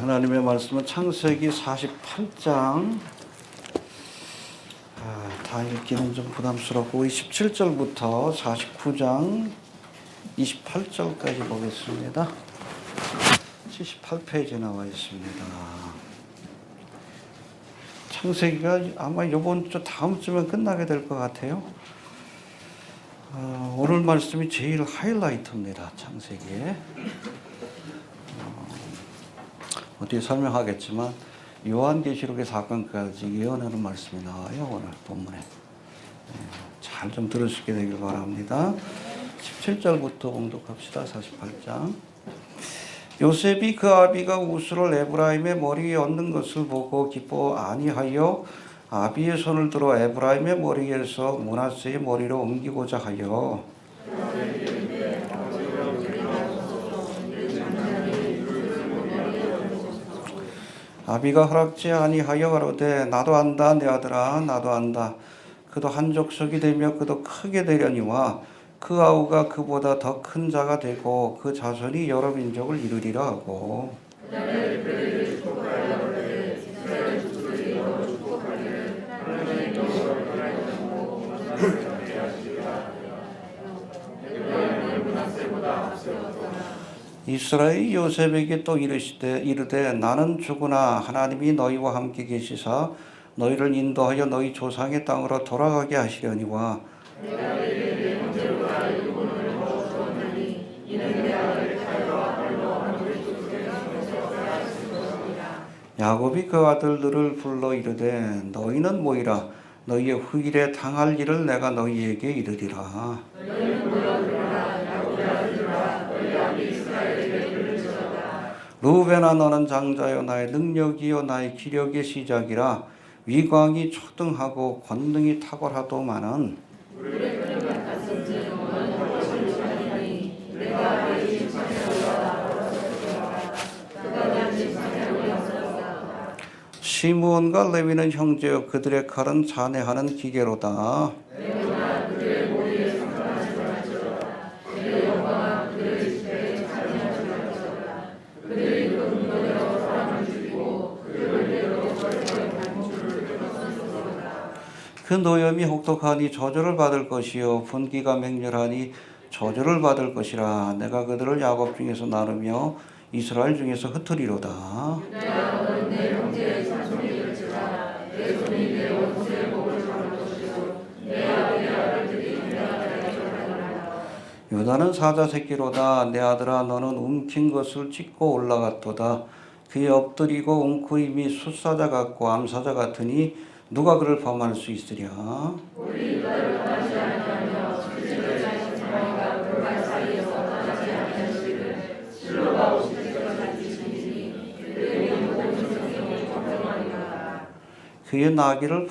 하나님의 말씀은 창세기 48장 다 읽기는 좀 부담스럽고 17절부터 49장 28절까지 보겠습니다. 78페이지에 나와 있습니다. 창세기가 아마 이번 주 다음 주면 끝나게 될 것 같아요. 오늘 말씀이 제일 하이라이트입니다. 창세기에. 어떻게 설명하겠지만 요한계시록의 사건까지 예언하는 말씀이 나와요. 오늘 본문에. 잘 좀 들으시게 되길 바랍니다. 17절부터 봉독합시다. 48장. 요셉이 그 아비가 우스를 에브라임의 머리에 얹는 것을 보고 기뻐 아니하여 아비의 손을 들어 에브라임의 머리에서 므낫세의 머리로 옮기고자 하여 아비가 허락지 아니하여 가로되 나도 안다 내 아들아 나도 안다. 그도 한 족속이 되며 그도 크게 되려니와 그 아우가 그보다 더 큰 자가 되고 그 자손이 여러 민족을 이루리라 하고 이스라엘이 요셉에게 또 이르되 나는 주구나 하나님이 너희와 함께 계시사 너희를 인도하여 너희 조상의 땅으로 돌아가게 하시려니와 야곱이 그 아들들을 불러 이르되 너희는 모이라 너희의 후일에 당할 일을 내가 너희에게 이르리라. 루벤아 너는 장자여 나의 능력이요 나의 기력의 시작이라. 위광이 초등하고 권능이 탁월하도마는 시므온과 레위는 형제여 그들의 칼은 잔해하는 기계로다. 그 노염이 혹독하니 저주를 받을 것이요 분기가 맹렬하니 저주를 받을 것이라. 내가 그들을 야곱 중에서 나누며 이스라엘 중에서 흩으리로다. 유다는 사자 새끼로다. 내 아들아 너는 움킨 것을 찢고 올라갔도다. 그의 엎드리고 웅크림이 숫사자 같고 암사자 같으니 누가 그를 범할 수 있으랴. 그의 나귀를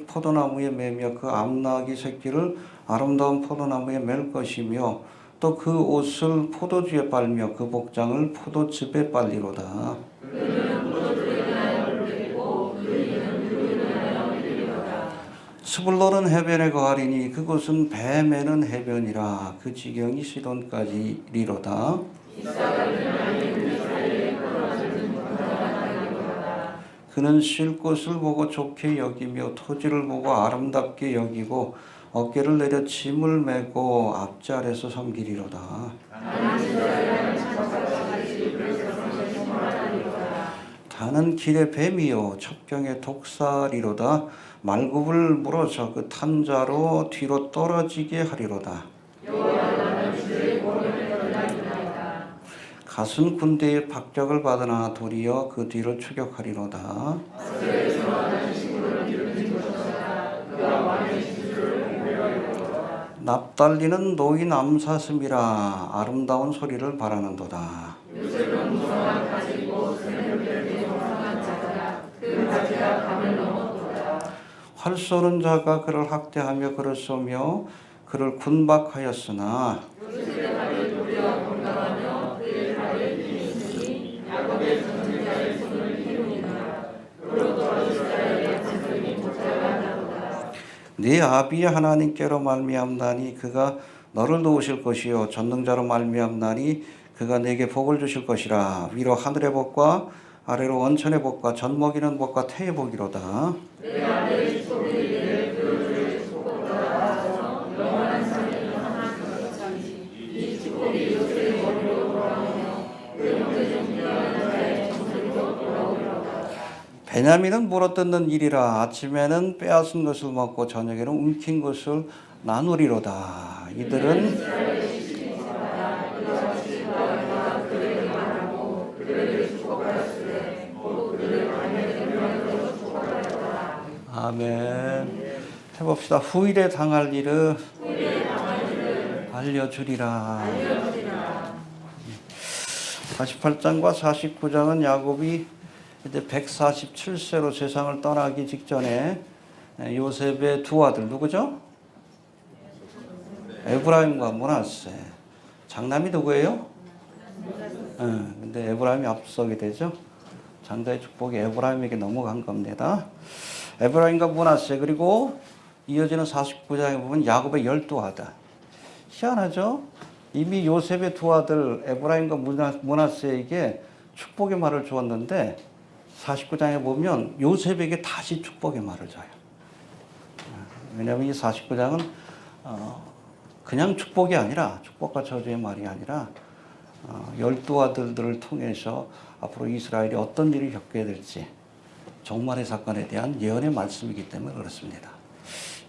포도나무에 매며 그 암나귀 새끼를 아름다운 포도나무에 맬 것이며 또 그 옷을 포도주에 빨며 그 복장을 포도즙에 빨리로다. 스불론은 해변에 거하리니 그곳은 배 매는 해변이라. 그 지경이 시돈까지 이리로다. 그는 쉴 곳을 보고 좋게 여기며 토지를 보고 아름답게 여기고 어깨를 내려 짐을 메고 앞자리에서 섬기리로다. 다는 길의 뱀이요 첩경의 독사리로다. 말굽을 물어서 그 탄자로 뒤로 떨어지게 하리로다. 갓은 군대의 박격을 받으나 도리어 그 뒤를 추격하리로다. 납달리는 노인 암사슴이라. 아름다운 소리를 바라는도다. 활 쏘는 자가 그를 학대하며 그를 쏘며 그를 군박하였으나 네 아비의 하나님께로 말미암나니 그가 너를 도우실 것이요 전능자로 말미암나니 그가 내게 복을 주실 것이라. 위로 하늘의 복과 아래로 원천의 복과 젖 먹이는 복과 태의 복이로다. 베냐민은 물어뜯는 일이라 아침에는 빼앗은 것을 먹고 저녁에는 움킨 것을 나누리로다. 이들은 아멘. 해봅시다. 후일에 당할 일을 알려주리라. 48장과 49장은 야곱이 이제 147세로 세상을 떠나기 직전에 요셉의 두 아들 누구죠? 에브라임과 므낫세. 장남이 누구예요? 근데 에브라임이 앞서게 되죠. 장자의 축복이 에브라임에게 넘어간 겁니다. 에브라임과 므낫세 그리고 이어지는 49장에 보면 야곱의 12아들. 희한하죠? 이미 요셉의 두 아들 에브라임과 므낫세에게 축복의 말을 주었는데 49장에 보면 요셉에게 다시 축복의 말을 줘요. 왜냐하면 이 49장은 그냥 축복이 아니라 축복과 저주의 말이 아니라 12아들들을 통해서 앞으로 이스라엘이 어떤 일을 겪게 될지 종말의 사건에 대한 예언의 말씀이기 때문에 그렇습니다.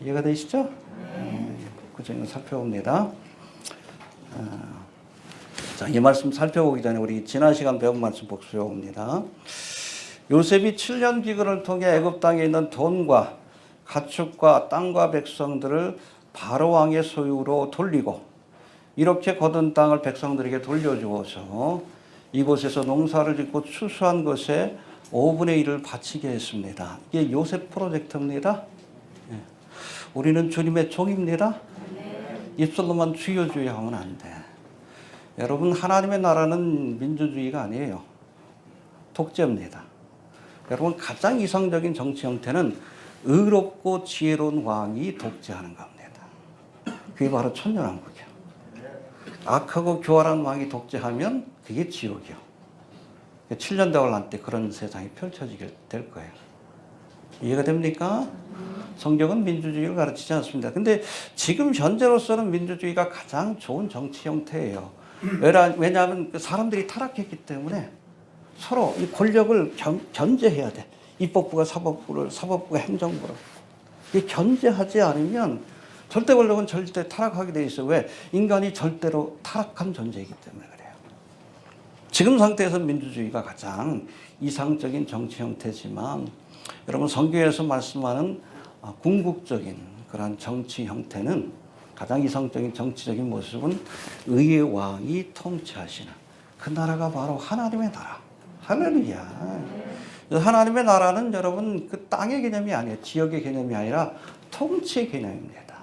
이해가 되시죠? 그 점을 살펴봅니다. 자, 이 말씀 살펴보기 전에 우리 지난 시간 배운 말씀 복수해 봅니다. 요셉이 7년 기근을 통해 애굽 땅에 있는 돈과 가축과 땅과 백성들을 바로 왕의 소유로 돌리고 이렇게 거둔 땅을 백성들에게 돌려주어서 이곳에서 농사를 짓고 추수한 것에 5분의 1을 바치게 했습니다. 이게 요셉 프로젝트입니다. 우리는 주님의 종입니다. 입술로만 주여 주여 하면 안 돼. 여러분, 하나님의 나라는 민주주의가 아니에요. 독재입니다. 여러분, 가장 이상적인 정치 형태는 의롭고 지혜로운 왕이 독재하는 겁니다. 그게 바로 천년왕국이에요. 악하고 교활한 왕이 독재하면 그게 지옥이요. 7년 대환란 때 그런 세상이 펼쳐지게 될 거예요. 이해가 됩니까? 성경은 민주주의를 가르치지 않습니다. 근데 지금 현재로서는 민주주의가 가장 좋은 정치 형태예요. 왜냐하면 사람들이 타락했기 때문에 서로 이 권력을 견제해야 돼. 입법부가 사법부가 행정부를. 이 견제하지 않으면 절대 권력은 절대 타락하게 돼 있어요. 왜? 인간이 절대로 타락한 존재이기 때문에 그래요. 지금 상태에서 민주주의가 가장 이상적인 정치 형태지만 여러분, 성경에서 말씀하는 궁극적인 그러한 정치 형태는 가장 이상적인 정치적인 모습은 의의 왕이 통치하시는 그 나라가 바로 하나님의 나라. 할렐루야. 하나님의 나라는 여러분 그 땅의 개념이 아니에요. 지역의 개념이 아니라 통치의 개념입니다.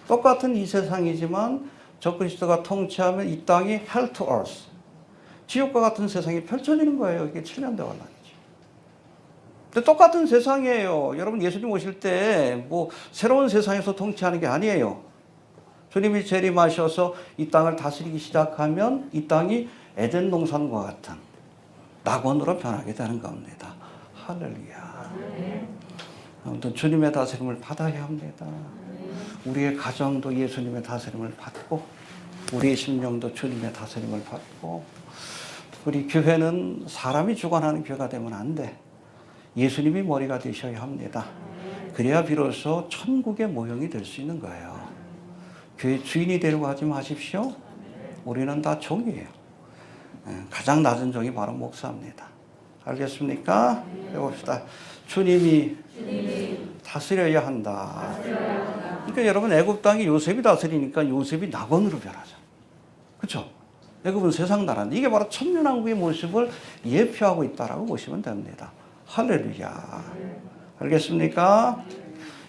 똑같은 이 세상이지만 적그리스도가 통치하면 이 땅이 hell to earth. 지옥과 같은 세상이 펼쳐지는 거예요. 이게 7년 대환란이죠. 근데 똑같은 세상이에요. 여러분, 예수님 오실 때 뭐 새로운 세상에서 통치하는 게 아니에요. 주님이 재림하셔서 이 땅을 다스리기 시작하면 이 땅이 에덴 동산과 같은 낙원으로 변하게 되는 겁니다. 할렐루야. 아무튼 주님의 다스림을 받아야 합니다. 우리의 가정도 예수님의 다스림을 받고 우리의 심령도 주님의 다스림을 받고 우리 교회는 사람이 주관하는 교회가 되면 안 돼. 예수님이 머리가 되셔야 합니다. 그래야 비로소 천국의 모형이 될 수 있는 거예요. 교회 주인이 되려고 하지 마십시오. 우리는 다 종이에요. 가장 낮은 종이 바로 목사입니다. 알겠습니까? 해봅시다. 주님이 다스려야 한다. 그러니까 여러분, 애굽 땅이 요셉이 다스리니까 요셉이 낙원으로 변하죠. 그렇죠? 애굽은 세상 나라인데 이게 바로 천년왕국의 모습을 예표하고 있다라고 보시면 됩니다. 할렐루야. 알겠습니까?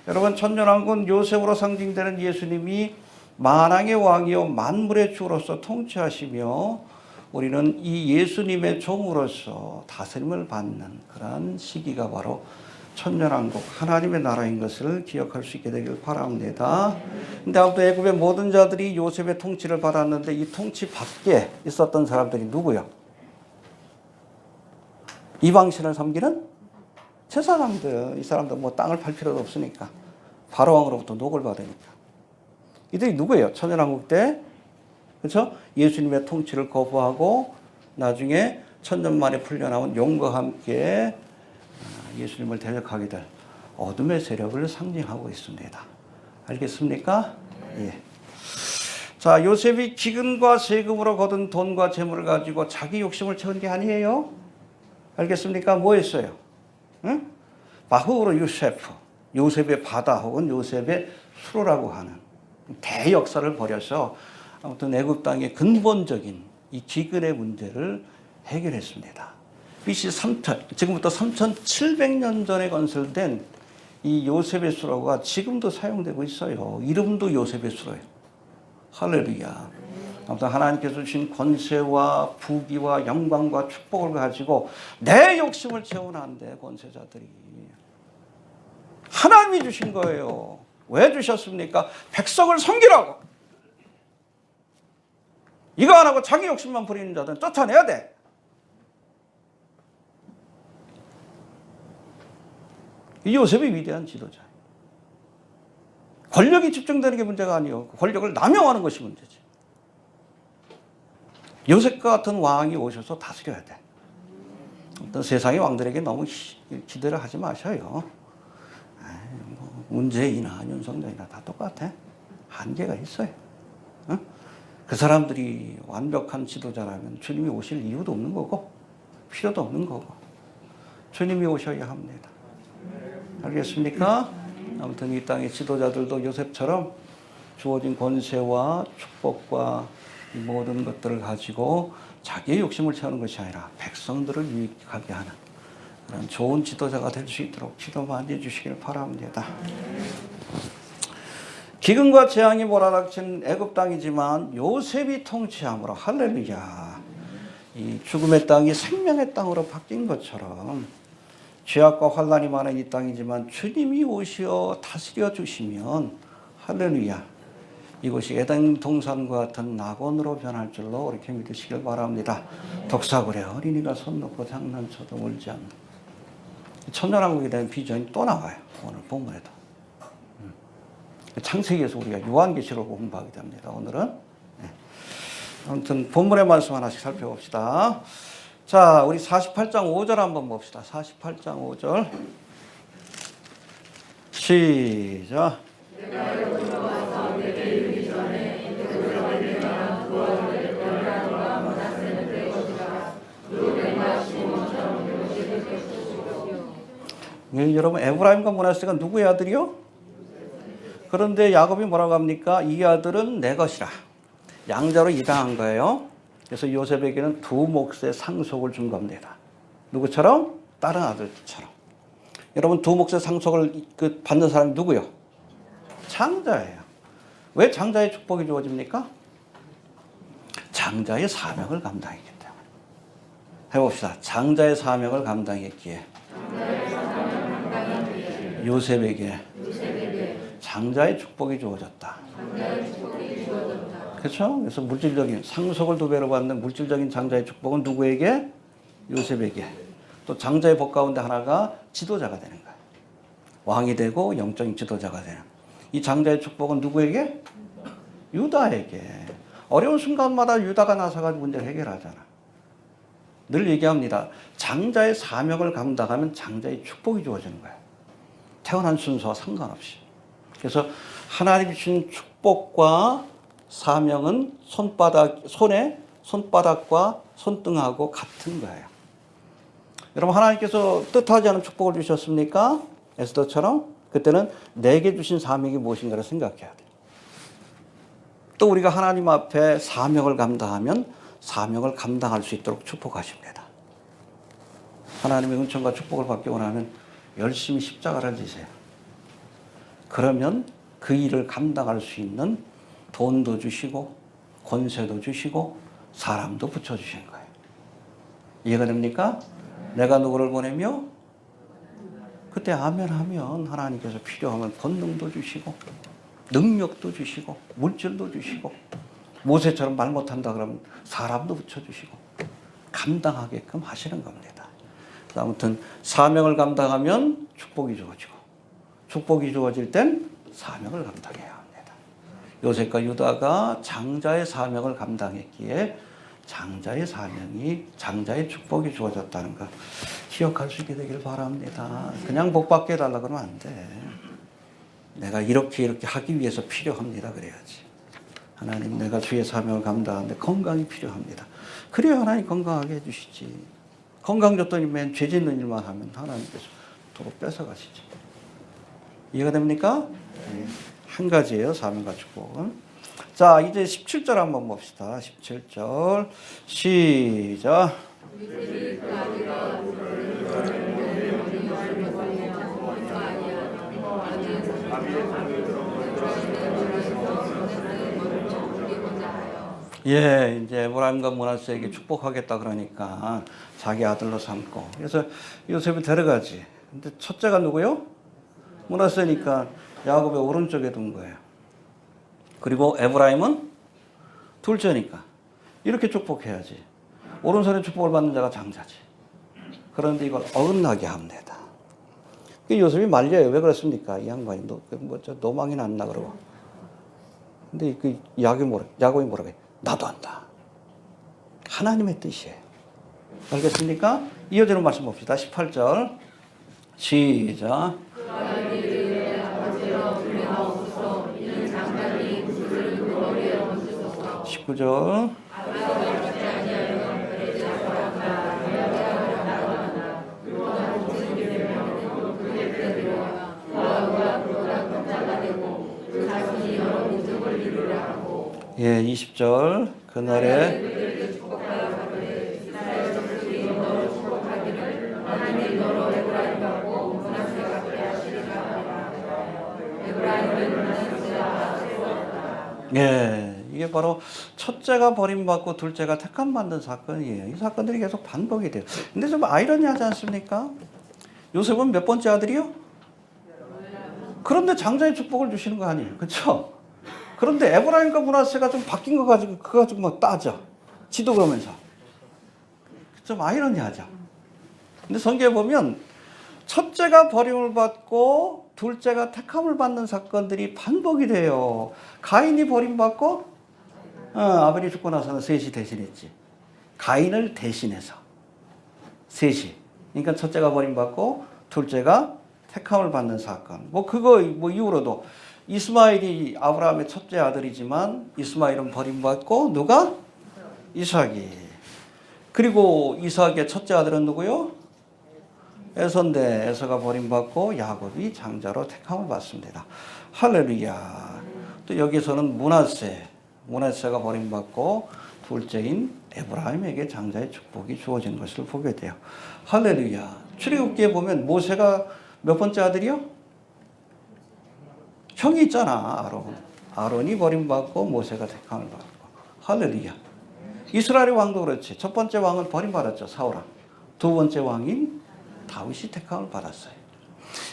여러분, 천년왕국은 요셉으로 상징되는 예수님이 만왕의 왕이요 만물의 주로서 통치하시며 우리는 이 예수님의 종으로서 다스림을 받는 그런 시기가 바로 천년왕국 하나님의 나라인 것을 기억할 수 있게 되길 바랍니다. 근데 아무튼 애굽의 모든 자들이 요셉의 통치를 받았는데 이 통치 밖에 있었던 사람들이 누구요? 이방신을 섬기는 제사장들. 이 사람들 뭐 땅을 팔 필요도 없으니까. 바로왕으로부터 녹을 받으니까. 이들이 누구예요? 천연왕국 때 그렇죠? 예수님의 통치를 거부하고 나중에 천년 만에 풀려나온 용과 함께 예수님을 대적하게 될 어둠의 세력을 상징하고 있습니다. 알겠습니까? 예. 자, 요셉이 기근과 세금으로 거둔 돈과 재물을 가지고 자기 욕심을 채운 게 아니에요. 알겠습니까? 뭐 했어요? 응? 바흐로 요세프, 요셉의 바다 혹은 요셉의 수로라고 하는 대역사를 벌여서 아무튼 애굽 땅의 근본적인 이 기근의 문제를 해결했습니다. BC 3000, 지금부터 3700년 전에 건설된 이 요셉의 수로가 지금도 사용되고 있어요. 이름도 요셉의 수로예요. 할렐루야. 아무튼 하나님께서 주신 권세와 부귀와 영광과 축복을 가지고 내 욕심을 채우면 안 돼, 권세자들이. 하나님이 주신 거예요. 왜 주셨습니까? 백성을 섬기라고. 이거 안 하고 자기 욕심만 부리는 자들은 쫓아내야 돼. 이 요셉이 위대한 지도자예요. 권력이 집중되는 게 문제가 아니에요. 권력을 남용하는 것이 문제지. 요셉과 같은 왕이 오셔서 다스려야 돼. 어떤 세상의 왕들에게 너무 기대를 하지 마셔요. 문재인이나 윤석열이나 다 똑같아. 한계가 있어요. 어? 그 사람들이 완벽한 지도자라면 주님이 오실 이유도 없는 거고 필요도 없는 거고 주님이 오셔야 합니다. 알겠습니까? 아무튼 이 땅의 지도자들도 요셉처럼 주어진 권세와 축복과 이 모든 것들을 가지고 자기의 욕심을 채우는 것이 아니라 백성들을 유익하게 하는 그런 좋은 지도자가 될 수 있도록 기도 많이 해주시길 바랍니다. 기근과 재앙이 몰아닥친 애굽 땅이지만 요셉이 통치함으로 할렐루야. 이 죽음의 땅이 생명의 땅으로 바뀐 것처럼 죄악과 환난이 많은 이 땅이지만 주님이 오시어 다스려 주시면 할렐루야. 이곳이 에덴 동산과 같은 낙원으로 변할 줄로 이렇게 믿으시길 바랍니다. 덕사굴에 어린이가 손 놓고 장난쳐도 울지 않는 천년왕국에 대한 비전이 또 나와요. 오늘 본문에도. 창세기에서 우리가 요한계시록을 공부하게 됩니다. 오늘은. 네. 아무튼 본문의 말씀 하나씩 살펴봅시다. 자, 우리 48장 5절 한번 봅시다. 48장 5절. 시작. 여러분, 에브라임과 므낫세가 누구의 아들이요? 그런데 야곱이 뭐라고 합니까? 이 아들은 내 것이라. 양자로 입양한 거예요. 그래서 요셉에게는 두 몫의 상속을 준 겁니다. 누구처럼? 다른 아들처럼. 여러분, 두 몫의 상속을 받는 사람이 누구요? 장자예요. 왜 장자의 축복이 주어집니까? 장자의 사명을 감당했기 때문에. 해봅시다. 장자의 사명을 감당했기에 요셉에게 장자의 축복이 주어졌다. 그렇죠? 그래서 물질적인 상속을 두 배로 받는 물질적인 장자의 축복은 누구에게? 요셉에게. 또 장자의 복 가운데 하나가 지도자가 되는 거예요. 왕이 되고 영적인 지도자가 되는. 이 장자의 축복은 누구에게? 유다에게. 어려운 순간마다 유다가 나서가지고 문제를 해결하잖아. 늘 얘기합니다. 장자의 사명을 감당하면 장자의 축복이 주어지는 거예요. 태어난 순서와 상관없이. 그래서 하나님이 주신 축복과 사명은 손에 손바닥과 손등하고 같은 거예요. 여러분, 하나님께서 뜻하지 않은 축복을 주셨습니까? 에스더처럼 그때는 내게 주신 사명이 무엇인가를 생각해야 돼요. 또 우리가 하나님 앞에 사명을 감당하면 사명을 감당할 수 있도록 축복하십니다. 하나님의 은총과 축복을 받기 원하면 열심히 십자가를 지세요. 그러면 그 일을 감당할 수 있는 돈도 주시고 권세도 주시고 사람도 붙여주시는 거예요. 이해가 됩니까? 내가 누구를 보내며 그때 아멘 하면 하나님께서 필요하면 권능도 주시고 능력도 주시고 물질도 주시고 모세처럼 말 못한다 그러면 사람도 붙여주시고 감당하게끔 하시는 겁니다. 아무튼 사명을 감당하면 축복이 주어지고 축복이 주어질 땐 사명을 감당해야 합니다. 요셉과 유다가 장자의 사명을 감당했기에 장자의 사명이 장자의 축복이 주어졌다는 거 기억할 수 있게 되길 바랍니다. 그냥 복 받게 해달라 그러면 안 돼. 내가 이렇게 하기 위해서 필요합니다. 그래야지. 하나님 내가 주의 사명을 감당하는데 건강이 필요합니다. 그래야 하나님 건강하게 해주시지. 건강 줬더니 맨 죄 짓는 일만 하면 하나님께서 도로 뺏어가시지. 이해가 됩니까? 네. 한 가지예요. 사명과 축복은. 자, 이제 17절 한번 봅시다. 17절 시작. 예, 이제 에브라임과 므낫세에게 축복하겠다 그러니까 자기 아들로 삼고 그래서 요셉이 데려가지. 근데 첫째가 누구요? 므낫세니까 야곱의 오른쪽에 둔 거예요. 그리고 에브라임은 둘째니까 이렇게 축복해야지. 오른손에 축복을 받는 자가 장자지. 그런데 이걸 어긋나게 합니다. 요셉이 말려요. 왜 그렇습니까? 이 양반이 노망이 났나 그러고. 근데 그 야곱이 뭐라고 해? 나도 안다. 하나님의 뜻이에요. 알겠습니까? 이어지는 말씀 봅시다. 18절 시작. 19절 예, 20절 그날에 예, 이게 바로 첫째가 버림받고 둘째가 택함받는 사건이에요. 이 사건들이 계속 반복이 돼요. 근데 좀 아이러니하지 않습니까? 요셉은 몇 번째 아들이요? 그런데 장자의 축복을 주시는 거 아니에요. 그렇죠? 그런데 에브라임과 므낫세가 좀 바뀐 거 가지고 그거 가지고 막 따져. 지도 그러면서. 좀 아이러니하죠. 근데 성경에 보면 첫째가 버림을 받고 둘째가 택함을 받는 사건들이 반복이 돼요. 가인이 버림받고 아벨이 죽고 나서는 셋이 대신했지. 가인을 대신해서 셋이. 그러니까 첫째가 버림받고 둘째가 택함을 받는 사건. 그거 이후로도 이스마엘이 아브라함의 첫째 아들이지만 이스마엘은 버림받고 누가? 이삭이. 그리고 이삭의 첫째 아들은 누구요? 에서인데 에서가 버림받고 야곱이 장자로 택함을 받습니다. 할렐루야. 또 여기서는 므낫세가 버림받고 둘째인 에브라임에게 장자의 축복이 주어진 것을 보게 돼요. 할렐루야. 출애굽기에 보면 모세가 몇 번째 아들이요? 형이 있잖아, 아론이 버림받고 모세가 택함을 받고. 할렐루야. 이스라엘의 왕도 그렇지. 첫 번째 왕은 버림받았죠, 사울왕. 두 번째 왕인 다윗이 택함을 받았어요.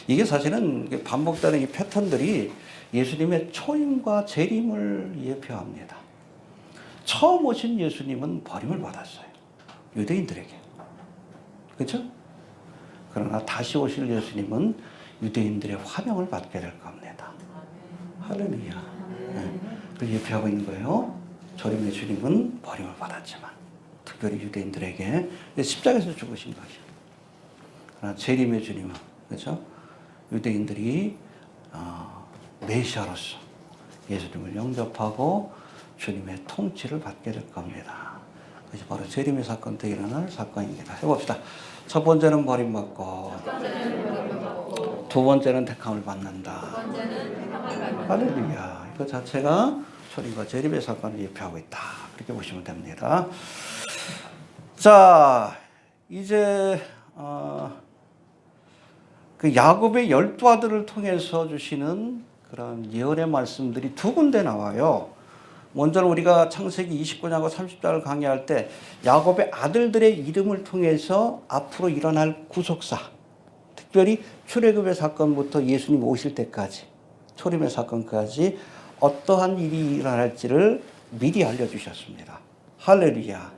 이게 사실은 반복되는 이 패턴들이 예수님의 초임과 재림을 예표합니다. 처음 오신 예수님은 버림을 받았어요. 유대인들에게. 그렇죠? 그러나 다시 오실 예수님은 유대인들의 환영을 받게 될 겁니다. 할렐루야. 네. 그걸 예표하고 있는 거예요. 조림의 주님은 버림을 받았지만 특별히 유대인들에게 십자가에서 죽으신 것이요. 그러나 재림의 주님은 그렇죠? 유대인들이 메시아로서 예수님을 영접하고 주님의 통치를 받게 될 겁니다. 그것이 바로 재림의 사건 때 일어날 사건입니다. 해봅시다. 첫 번째는 버림받고 두 번째는 택함을 받는다. 할렐루야. 이거 자체가 초림과 재림의 사건을 예표하고 있다. 그렇게 보시면 됩니다. 자, 이제 그 야곱의 12아들을 통해서 주시는 그런 예언의 말씀들이 두 군데 나와요. 먼저는 우리가 창세기 29장과 30장을 강의할 때 야곱의 아들들의 이름을 통해서 앞으로 일어날 구속사, 특별히 출애굽의 사건부터 예수님 오실 때까지 초림의 사건까지 어떠한 일이 일어날지를 미리 알려주셨습니다. 할렐루야.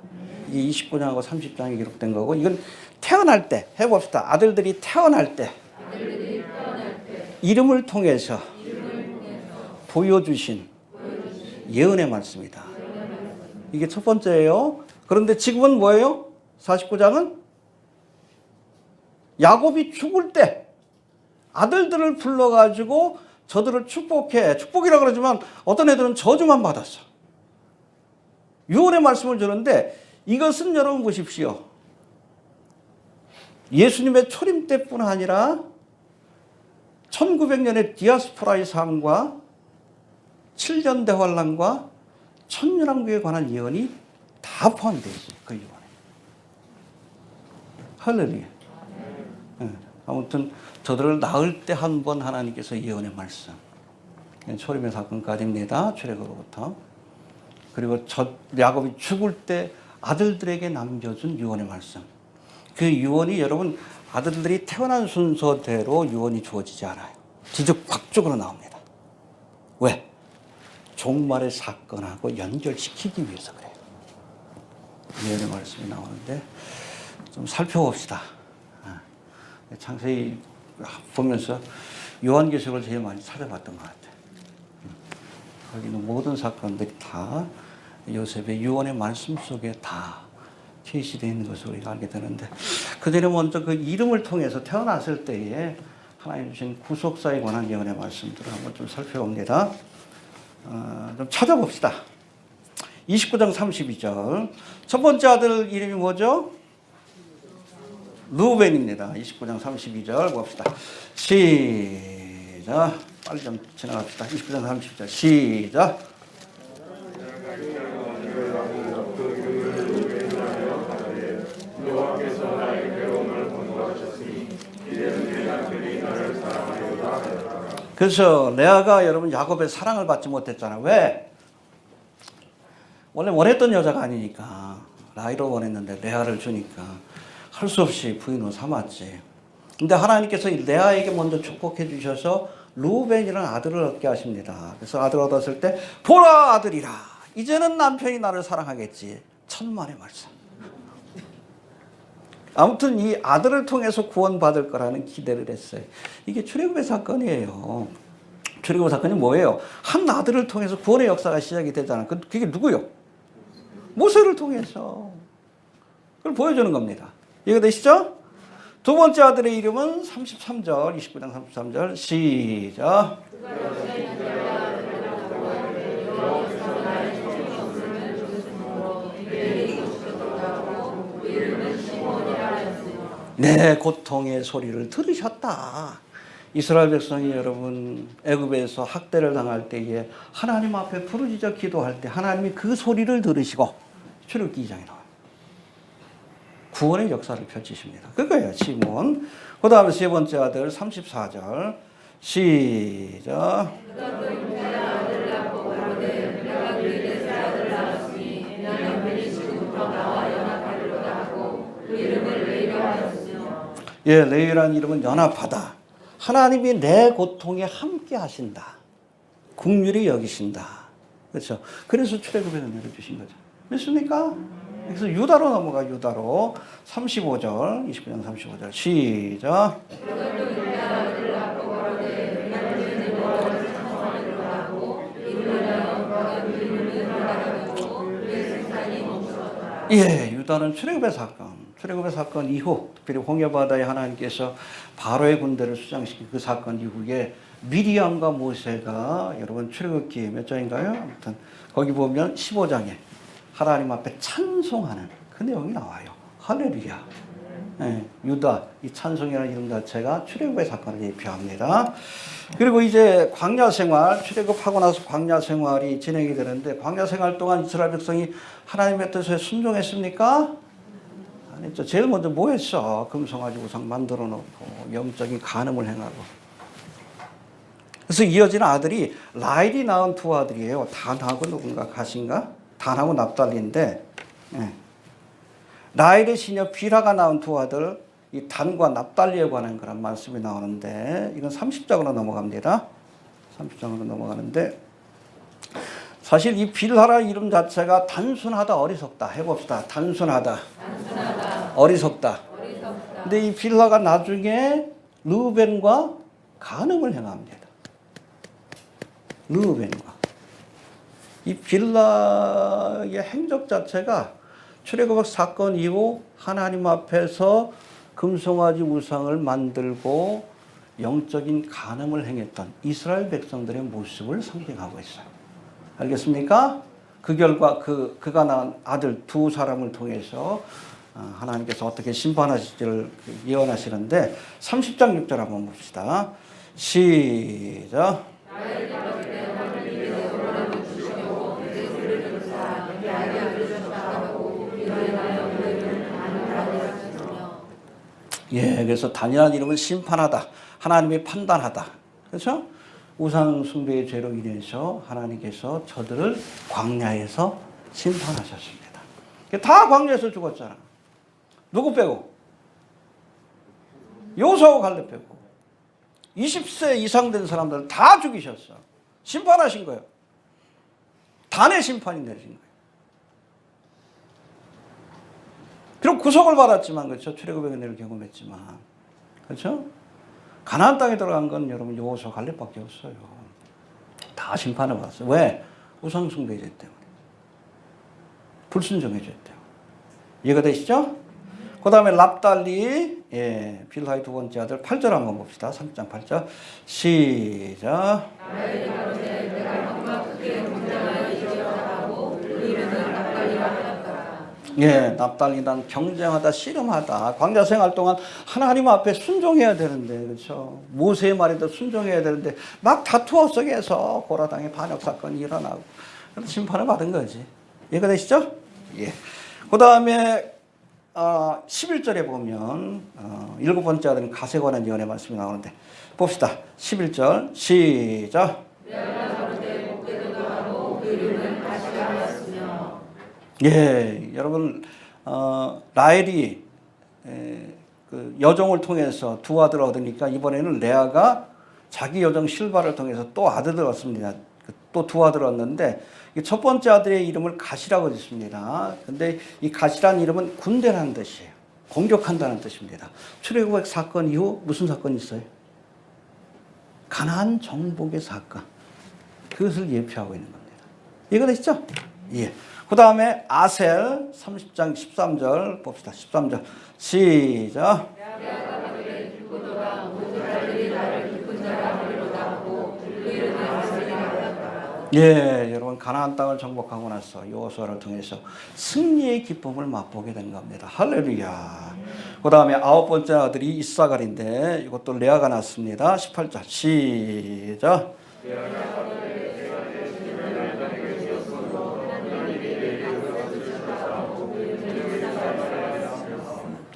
이 29장하고 30장이 기록된 거고, 이건 태어날 때 해봅시다. 아들들이 태어날 때 이름을 통해서 보여주신 예언의 말씀이다. 이게 첫 번째예요. 그런데 지금은 뭐예요? 49장은 야곱이 죽을 때 아들들을 불러가지고 저들을 축복해. 축복이라 그러지만 어떤 애들은 저주만 받았어. 유언의 말씀을 주는데, 이것은 여러분 보십시오. 예수님의 초림 때뿐 아니라 1900년의 디아스포라의 삶과 7년 대환란과 천년왕국에 관한 예언이 다 포함되어 있어요. 그 예언에. 할렐루야. 아무튼 저들을 낳을 때 한 번 하나님께서 예언의 말씀. 초림의 사건까지입니다. 출애굽으로부터. 그리고 야곱이 죽을 때 아들들에게 남겨준 유언의 말씀. 그 유언이 여러분 아들들이 태어난 순서대로 유언이 주어지지 않아요. 뒤죽박죽으로 나옵니다. 왜? 종말의 사건하고 연결시키기 위해서 그래요. 예언의 말씀이 나오는데 좀 살펴봅시다. 창세기 보면서 요한계시록을 제일 많이 찾아봤던 것 같아요. 거기는 모든 사건들이 다 요셉의 유언의 말씀 속에 다 계시되어 있는 것을 우리가 알게 되는데, 그전에 먼저 그 이름을 통해서 태어났을 때에 하나님 주신 구속사에 관한 예언의 말씀들을 한번 좀 살펴봅니다. 좀 찾아봅시다. 29장 32절. 첫 번째 아들 이름이 뭐죠? 루벤입니다. 29장 32절 봅시다. 시작. 빨리 좀 지나갑시다. 29장 32절 시작. 그래서 레아가 여러분 야곱의 사랑을 받지 못했잖아. 왜? 원래 원했던 여자가 아니니까. 라이로 원했는데 레아를 주니까 할 수 없이 부인으로 삼았지. 근데 하나님께서 레아에게 먼저 축복해 주셔서 루벤이라는 아들을 얻게 하십니다. 그래서 아들 얻었을 때 보라 아들이라. 이제는 남편이 나를 사랑하겠지. 천만의 말씀. 아무튼 이 아들을 통해서 구원받을 거라는 기대를 했어요. 이게 출애굽의 사건이에요. 출애굽 사건이 뭐예요? 한 아들을 통해서 구원의 역사가 시작이 되잖아요. 그게 누구요? 모세를 통해서. 그걸 보여주는 겁니다. 이해되시죠? 두 번째 아들의 이름은 33절, 29장 33절 시작. 내 고통의 소리를 들으셨다. 이스라엘 백성이 여러분 애굽에서 학대를 당할 때에 하나님 앞에 부르짖어 기도할 때 하나님이 그 소리를 들으시고 출애굽기 2장에 나와요. 구원의 역사를 펼치십니다. 그거예요. 시몬. 그 다음에 세 번째 아들 34절 시작. 예, 레위라는 이름은 연합하다. 하나님이 내 고통에 함께 하신다. 긍휼히 여기신다. 그렇죠. 그래서 출애굽의 은혜를 주신 거죠. 믿습니까? 그래서 유다로 넘어가. 유다로 35절 29장 35절 시작. 예, 유다는 출애굽의 사건 이후, 특별히 홍해바다에 하나님께서 바로의 군대를 수장시킨 그 사건 이후에 미리암과 모세가 여러분 출애굽기 몇 장인가요? 아무튼 거기 보면 15장에 하나님 앞에 찬송하는 그 내용이 나와요. 할렐루야. 예, 유다, 이 찬송이라는 이름 자체가 출애굽의 사건을 대표합니다. 그리고 이제 광야 생활, 출애굽하고 나서 광야 생활이 진행이 되는데, 광야 생활 동안 이스라엘 백성이 하나님의 뜻에 순종했습니까? 안 했죠. 제일 먼저 뭐 했어? 금송아지 우상 만들어 놓고 영적인 간음을 행하고. 그래서 이어지는 아들이 라헬이 낳은 두 아들이에요. 단하고 누군가 가신가? 단하고 납달리인데, 예. 라헬의 시녀 비라가 낳은 두 아들, 이 단과 납달리에 관한 그런 말씀이 나오는데, 이건 30장으로 넘어갑니다. 30장으로 넘어가는데, 사실 이 빌하라 이름 자체가 단순하다, 어리석다. 해봅시다. 단순하다, 어리석다. 근데 이 빌하가 나중에 르우벤과 간음을 행합니다. 르우벤과. 이 빌라의 행적 자체가 출애굽 사건 이후 하나님 앞에서 금송아지 우상을 만들고 영적인 간음을 행했던 이스라엘 백성들의 모습을 상징하고 있어요. 알겠습니까? 그 결과 그가 낳은 아들 두 사람을 통해서 하나님께서 어떻게 심판하실지를 예언하시는데 30장 6절 한번 봅시다. 시작. 예, 그래서 단일한 이름은 심판하다. 하나님이 판단하다. 그렇죠? 우상 숭배의 죄로 인해서 하나님께서 저들을 광야에서 심판하셨습니다. 다 광야에서 죽었잖아. 누구 빼고? 여호수아와 갈렙 빼고. 20세 이상 된 사람들 다 죽이셨어. 심판하신 거예요. 단의 심판이 내린 거예요. 비록 구속을 받았지만, 그렇죠? 출애굽의 은혜를 경험했지만, 그렇죠? 가나안 땅에 들어간 건 여러분 여호수아 갈렙밖에 없어요. 다 심판을 받았어요. 왜? 우상 숭배죄 때문에. 불순종의 죄 때문에. 이해가 되시죠? 그 다음에 납달리, 예, 빌하의 두 번째 아들 8절 한번 봅시다. 3장 8절. 시작. 예, 납달리는 경쟁하다, 씨름하다. 광야 생활 동안 하나님 앞에 순종해야 되는데, 그렇죠? 모세의 말에도 순종해야 되는데 막 다투어 속에서 고라당의 반역 사건이 일어나고 그래서 심판을 받은 거지. 이해가 되시죠? 예. 그 다음에 11절에 보면 일곱 번째 아들은 갓에 관한 예언의 말씀이 나오는데 봅시다. 11절 시작. 예, 여러분 라헬이 그 여종을 통해서 두 아들을 얻으니까 이번에는 레아가 자기 여종 실바를 통해서 또 아들을 얻습니다. 또 두 아들을 얻는데 첫 번째 아들의 이름을 갓이라고 짓습니다. 근데 이 갓이라는 이름은 군대라는 뜻이에요. 공격한다는 뜻입니다. 출애굽 사건 이후 무슨 사건이 있어요? 가나안 정복의 사건. 그것을 예표하고 있는 겁니다. 이해가 되시죠? 예. 그 다음에 아셀 30장 13절 봅시다. 13절 시작. 예, 여러분 가나안 땅을 정복하고 나서 여호수아를 통해서 승리의 기쁨을 맛보게 된 겁니다. 할렐루야. 그 다음에 아홉 번째 아들이 이사갈인데 이것도 레아가 낳습니다. 18절 시작.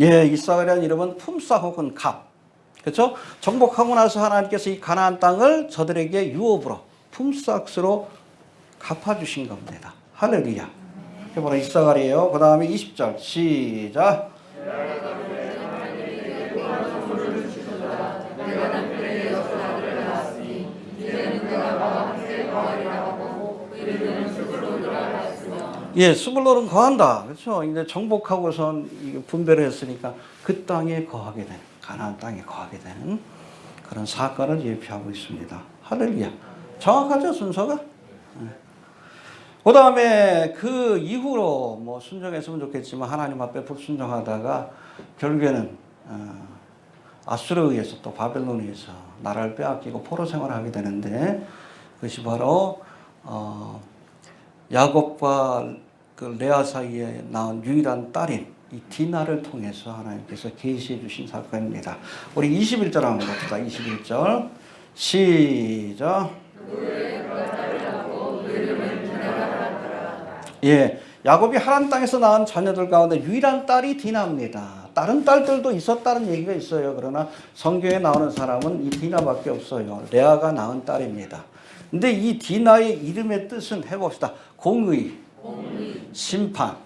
예, 이사갈이라는 이름은 품싸 혹은 갑. 그렇죠? 정복하고 나서 하나님께서 이 가나안 땅을 저들에게 유업으로 품삯으로 갚아주신 겁니다. 할렐루야. 해보라 이사갈이에요. 그 다음에 20절 시작. 예, 스불론은 거한다. 그렇죠? 이제 정복하고선 분배를 했으니까 그 땅에 거하게 되는, 가나안 땅에 거하게 되는 그런 사건을 예표하고 있습니다. 할렐루야. 정확하죠, 순서가? 그 다음에 그 이후로 뭐 순종했으면 좋겠지만 하나님 앞에 불순종하다가 결국에는 아수르에 의해서 또 바벨론에 의해서 나라를 빼앗기고 포로 생활을 하게 되는데 그것이 바로 야곱과 그 레아 사이에 낳은 유일한 딸인 이 디나를 통해서 하나님께서 계시해 주신 사건입니다. 우리 21절 한번 봅시다. 21절 시작. 예, 야곱이 하란 땅에서 낳은 자녀들 가운데 유일한 딸이 디나입니다. 다른 딸들도 있었다는 얘기가 있어요. 그러나 성경에 나오는 사람은 이 디나밖에 없어요. 레아가 낳은 딸입니다. 근데 이 디나의 이름의 뜻은 해봅시다. 공의, 심판.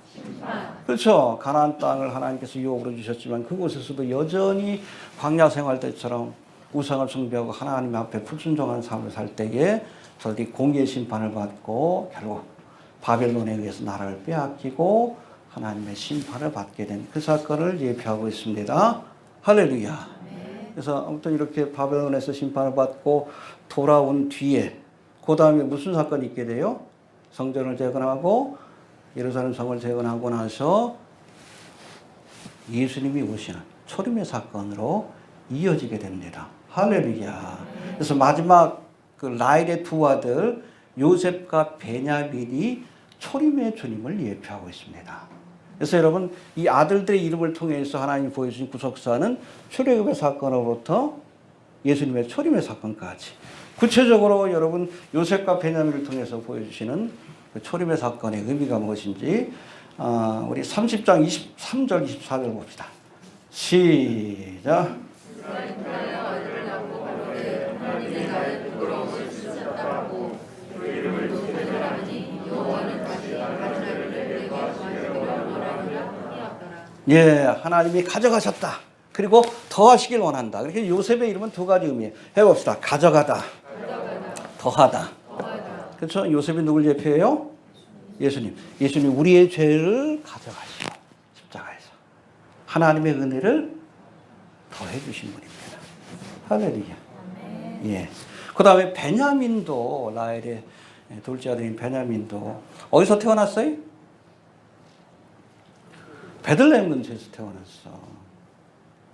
그렇죠. 가나안 땅을 하나님께서 유업으로 주셨지만 그곳에서도 여전히 광야 생활 때처럼 우상을 숭배하고 하나님 앞에 불순종한 삶을 살 때에 저들이 공의의 심판을 받고 결국 바벨론에 의해서 나라를 빼앗기고 하나님의 심판을 받게 된 그 사건을 예표하고 있습니다. 할렐루야. 그래서 아무튼 이렇게 바벨론에서 심판을 받고 돌아온 뒤에 그 다음에 무슨 사건이 있게 돼요? 성전을 재건하고 예루살렘 성을 재건하고 나서 예수님이 오시는 초림의 사건으로 이어지게 됩니다. 할렐루야. 그래서 마지막 그 라헬의 두 아들 요셉과 베냐민이 초림의 주님을 예표하고 있습니다. 그래서 여러분 이 아들들의 이름을 통해서 하나님이 보여주신 구속사는 출애굽의 사건으로부터 예수님의 초림의 사건까지 구체적으로 여러분 요셉과 베냐민을 통해서 보여주시는 그 초림의 사건의 의미가 무엇인지 우리 30장 23절 24절 봅시다. 시작. 예, 하나님이 가져가셨다. 그리고 더하시길 원한다. 그렇게 요셉의 이름은 두 가지 의미예요. 해봅시다. 가져가다. 더하다. 그렇죠? 요셉이 누굴 예표해요? 예수님. 예수님 우리의 죄를 가져가시고 십자가에서 하나님의 은혜를 더해 주신 분입니다. 할렐루야. 예. 그 다음에 베냐민도 라헬의 둘째 아들인 베냐민도 어디서 태어났어요? 베들레헴 근처에서 태어났어.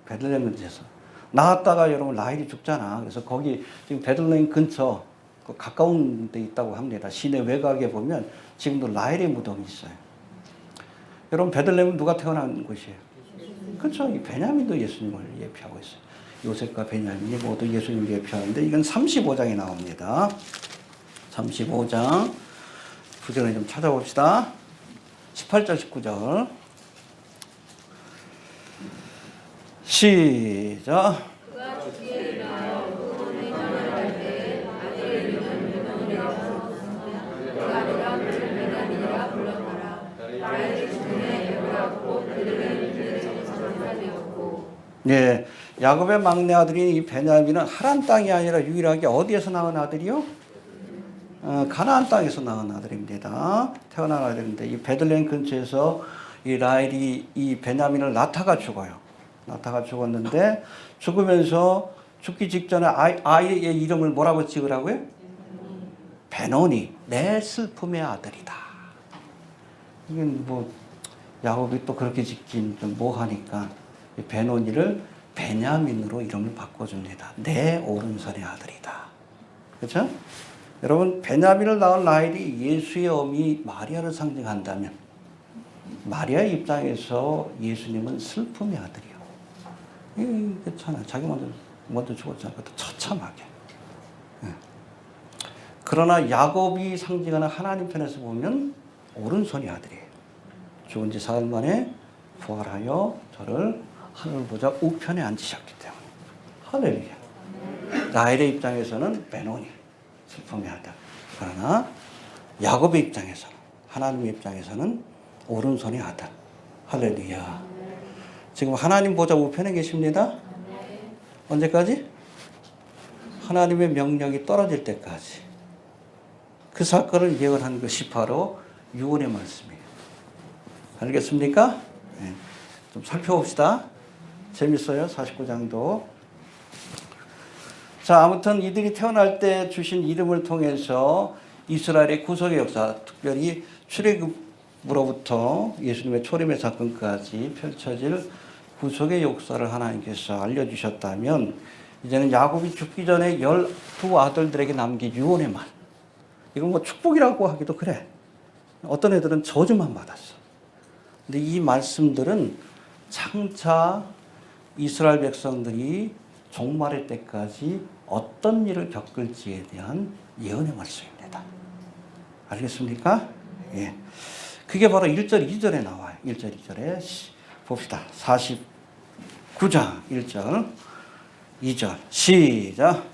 베들레헴 근처에서 나왔다가 여러분 라헬이 죽잖아. 그래서 거기 지금 베들레헴 근처 가까운 데 있다고 합니다. 시내 외곽에 보면 지금도 라헬의 무덤이 있어요. 여러분 베들레헴은 누가 태어난 곳이에요? 그렇죠. 이 베냐민도 예수님을 예표하고 있어요. 요셉과 베냐민이 모두 예수님을 예표하는데 이건 35장에 나옵니다. 35장 9절을 좀 찾아봅시다. 18절 19절 시작. 네, 야곱의 막내 아들인 이 베냐민은 하란 땅이 아니라 유일하게 어디에서 낳은 아들이요? 가나안 땅에서 낳은 아들입니다. 태어난 아들인데 이 베들레헴 근처에서 이 라헬이 이 베냐민을 낳다가 죽어요. 낳다가 죽었는데 죽으면서 죽기 직전에 아이의 이름을 뭐라고 찍으라고요? 베노니, 내 슬픔의 아들이다. 이게 뭐 야곱이 또 그렇게 짓긴 좀 뭐하니까 베노니를 베냐민으로 이름을 바꿔줍니다. 내 오른손의 아들이다. 그렇죠? 여러분 베냐민을 낳은 라헬이 예수의 어미 마리아를 상징한다면 마리아의 입장에서 예수님은 슬픔의 아들이요. 그렇잖아. 자기 먼저 죽었잖아. 그것도 처참하게. 그러나 야곱이 상징하는 하나님 편에서 보면 오른손의 아들이에요. 죽은 지 사흘 만에 부활하여 저를 하늘 보좌 우편에 앉히셨기 때문에. 할렐루야. 라헬의 입장에서는 베노니, 슬픔의 아들. 그러나 야곱의 입장에서는, 하나님의 입장에서는 오른손의 아들. 할렐루야. 지금 하나님 보좌 우편에 계십니다. 언제까지? 하나님의 명령이 떨어질 때까지. 그 사건을 예언한 것이 바로 유언의 말씀이에요. 알겠습니까? 네. 좀 살펴봅시다. 재밌어요. 49장도. 자, 아무튼 이들이 태어날 때 주신 이름을 통해서 이스라엘의 구속의 역사, 특별히 출애굽으로부터 예수님의 초림의 사건까지 펼쳐질 구속의 역사를 하나님께서 알려주셨다면 이제는 야곱이 죽기 전에 12 아들들에게 남긴 유언의 말. 이건 뭐 축복이라고 하기도 그래. 어떤 애들은 저주만 받았어. 근데 이 말씀들은 장차 이스라엘 백성들이 종말의 때까지 어떤 일을 겪을지에 대한 예언의 말씀입니다. 알겠습니까? 예. 그게 바로 1절, 2절에 나와요. 1절, 2절에 봅시다. 49장 1절, 2절 시작.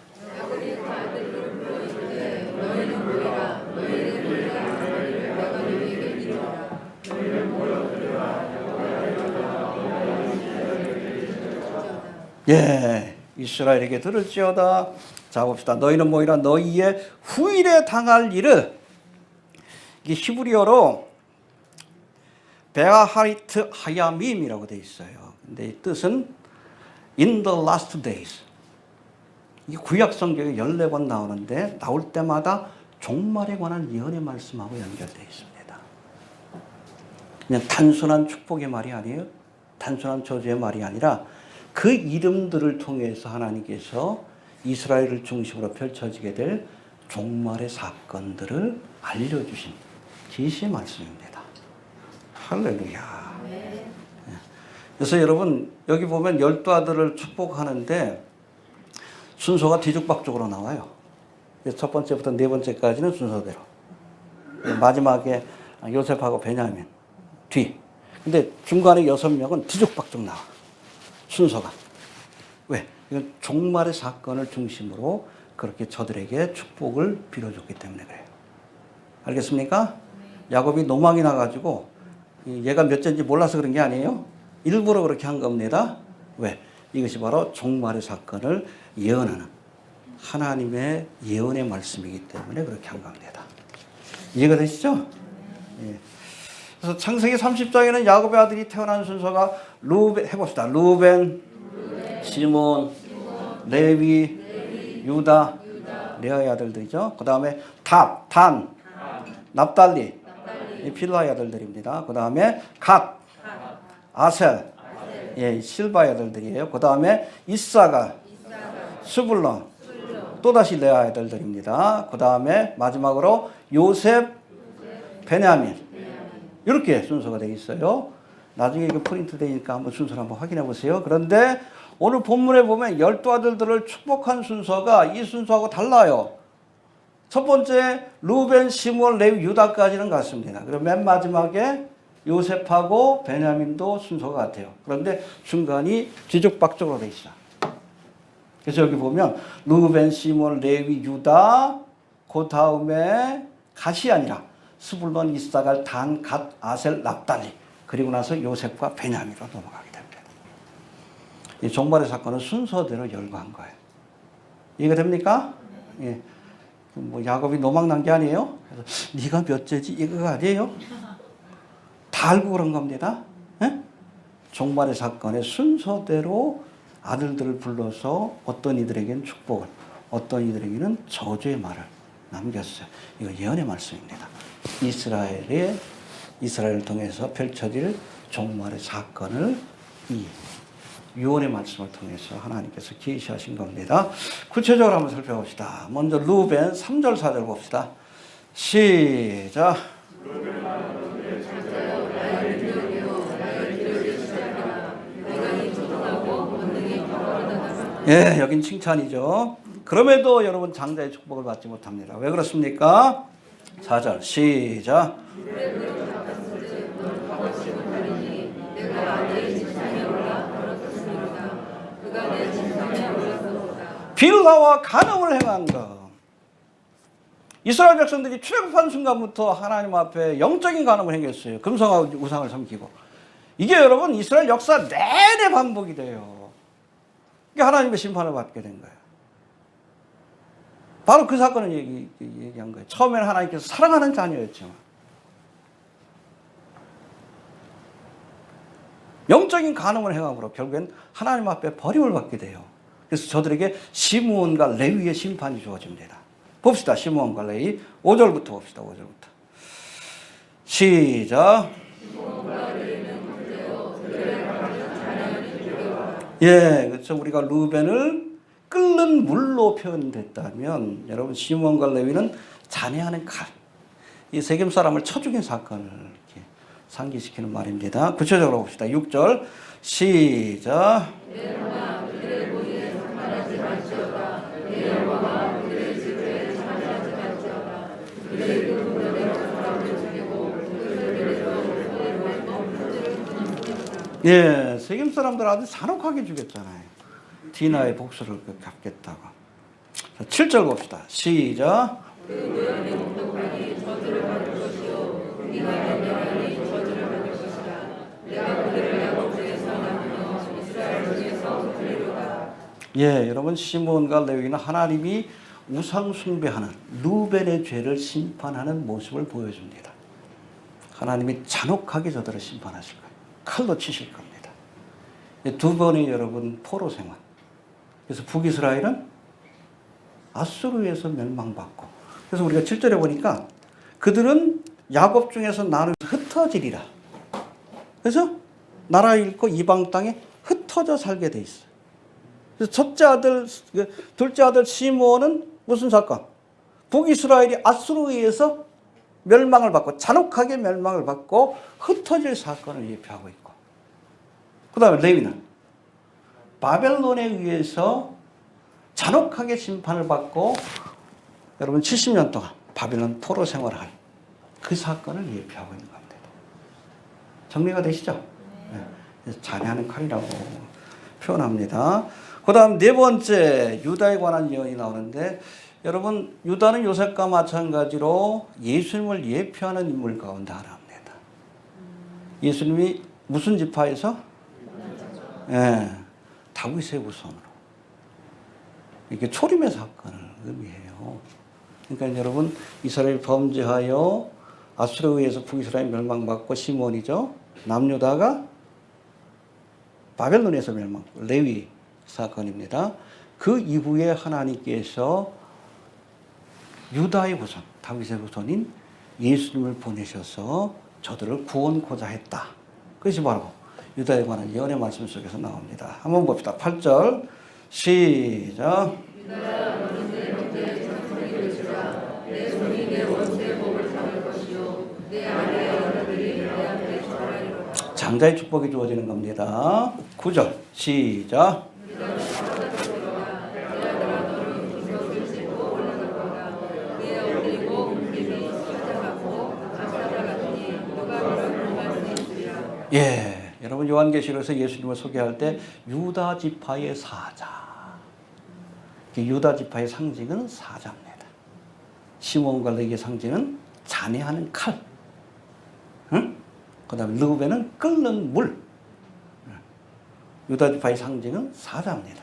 예, 이스라엘에게 들을지어다. 자 봅시다. 너희는 뭐이라 너희의 후일에 당할 일을, 이게 히브리어로 베아하리트 하야밈이라고 되어 있어요. 근데 이 뜻은 in the last days. 이게 구약 성경에 14번 나오는데 나올 때마다 종말에 관한 예언의 말씀하고 연결되어 있습니다. 그냥 단순한 축복의 말이 아니에요. 단순한 저주의 말이 아니라 그 이름들을 통해서 하나님께서 이스라엘을 중심으로 펼쳐지게 될 종말의 사건들을 알려주신 계시의 말씀입니다. 할렐루야. 그래서 여러분 여기 보면 12아들을 축복하는데 순서가 뒤죽박죽으로 나와요. 첫 번째부터 네 번째까지는 순서대로. 마지막에 요셉하고 베냐민 뒤. 근데 중간에 6명은 뒤죽박죽 나와. 순서가. 왜? 이건 종말의 사건을 중심으로 그렇게 저들에게 축복을 빌어줬기 때문에 그래요. 알겠습니까? 야곱이 노망이 나가지고 얘가 몇째인지 몰라서 그런 게 아니에요. 일부러 그렇게 한 겁니다. 왜? 이것이 바로 종말의 사건을 예언하는 하나님의 예언의 말씀이기 때문에 그렇게 한 겁니다. 이해가 되시죠? 예. 그래서 창세기 30장에는 야곱의 아들이 태어난 순서가 루벤, 해봅시다. 루벤, 시몬, 레위, 유다, 레아의 아들들이죠. 그 다음에 단, 납달리, 필라의 아들들입니다. 그 다음에 갓, 아셀, 예, 실바의 아들들이에요. 그 다음에 이사가, 스불론, 또다시 레아의 아들들입니다. 그 다음에 마지막으로 요셉, 베냐민. 이렇게 순서가 되어 있어요. 나중에 이거 프린트 되니까 한번 순서를 한번 확인해 보세요. 그런데 오늘 본문에 보면 12아들들을 축복한 순서가 이 순서하고 달라요. 첫 번째 루벤, 시몬, 레위, 유다까지는 같습니다. 그리고 맨 마지막에 요셉하고 베냐민도 순서가 같아요. 그런데 중간이 뒤죽박죽으로 되어 있어. 그래서 여기 보면 루벤, 시몬, 레위, 유다, 그 다음에 갓이 아니라 스불론, 이사갈, 단, 갓, 아셀, 납달리, 그리고 나서 요셉과 베냐민으로 넘어가게 됩니다. 이 종말의 사건은 순서대로 열거한 거예요. 이해가 됩니까? 예. 뭐 야곱이 노망 난 게 아니에요. 그래서 네가 몇째지 이거가 아니에요. 다 알고 그런 겁니다. 예? 종말의 사건의 순서대로 아들들을 불러서 어떤 이들에게는 축복을, 어떤 이들에게는 저주의 말을 남겼어요. 이거 예언의 말씀입니다. 이스라엘을 통해서 펼쳐질 종말의 사건을 이 유언의 말씀을 통해서 하나님께서 계시하신 겁니다. 구체적으로 한번 살펴봅시다. 먼저 루벤 3절 4절 봅시다. 시작. 예, 여긴 칭찬이죠. 그럼에도 여러분 장자의 축복을 받지 못합니다. 왜 그렇습니까? 4절 시작. 빌라와 간음을 행한 것. 이스라엘 백성들이 출애굽한 순간부터 하나님 앞에 영적인 간음을 행했어요. 금성하고 우상을 섬기고. 이게 여러분 이스라엘 역사 내내 반복이 돼요. 이게 하나님의 심판을 받게 된 거예요. 바로 그 사건을 얘기한 거예요. 처음에는 하나님께서 사랑하는 자녀였지만 영적인 간음을 행함으로 결국엔 하나님 앞에 버림을 받게 돼요. 그래서 저들에게 시므온과 레위의 심판이 주어집니다. 봅시다. 시므온과 레위 5절부터 봅시다. 5절부터 시작. 예, 그렇죠. 우리가 루벤을 끓는 물로 표현됐다면 여러분 시므온과 레위는 잔해하는 칼, 이 세겜 사람을 쳐 죽인 사건을 이렇게 상기시키는 말입니다. 구체적으로 봅시다. 6절 시작. 예, 세겜 사람들 아주 잔혹하게 죽였잖아요. 디나의 복수를 갚겠다고. 7절 봅시다. 시작. 예, 여러분 시므온과 레위는 하나님이 우상 숭배하는 르벤의 죄를 심판하는 모습을 보여줍니다. 하나님이 잔혹하게 저들을 심판하실 거예요. 칼로 치실 겁니다. 두 번의 여러분 포로 생활. 그래서 북이스라엘은 아수르에서 멸망받고, 그래서 우리가 7절에 보니까 그들은 야곱 중에서 나눠서 흩어지리라. 그래서 나라 잃고 이방 땅에 흩어져 살게 돼 있어요. 그래서 첫째 아들, 둘째 아들 시므온은 무슨 사건? 북이스라엘이 아수르에 의해서 멸망을 받고, 잔혹하게 멸망을 받고 흩어질 사건을 예표하고 있고, 그 다음에 레위는 바벨론에 의해서 잔혹하게 심판을 받고 여러분 70년 동안 바벨론 포로 생활을 할 그 사건을 예표하고 있는 겁니다. 정리가 되시죠? 네. 잔해하는 칼이라고 표현합니다. 그 다음 네 번째 유다에 관한 예언이 나오는데, 여러분 유다는 요셉과 마찬가지로 예수님을 예표하는 인물 가운데 하나입니다. 예수님이 무슨 지파에서? 예, 다윗의 후손으로. 이게 초림의 사건을 의미해요. 그러니까 여러분 이스라엘 범죄하여 아수르에 의해서 북이스라엘 멸망받고 시므온이죠. 남유다가 바벨론에서 멸망받고 레위 사건입니다. 그 이후에 하나님께서 유다의 후손, 다윗의 후손인 예수님을 보내셔서 저들을 구원코자 했다. 그것이 바로 유다에 관한 예언의 말씀 속에서 나옵니다. 한번 봅시다. 8절 시작. 장자의 축복이 주어지는 겁니다. 9절 시작. 예, 여러분 요한계시록에서 예수님을 소개할 때 유다 지파의 사자. 유다 지파의 상징은 사자입니다. 시몬과 레위의 상징은 잔해하는 칼. 응? 그 다음에 르벤은 끓는 물. 유다 지파의 상징은 사자입니다.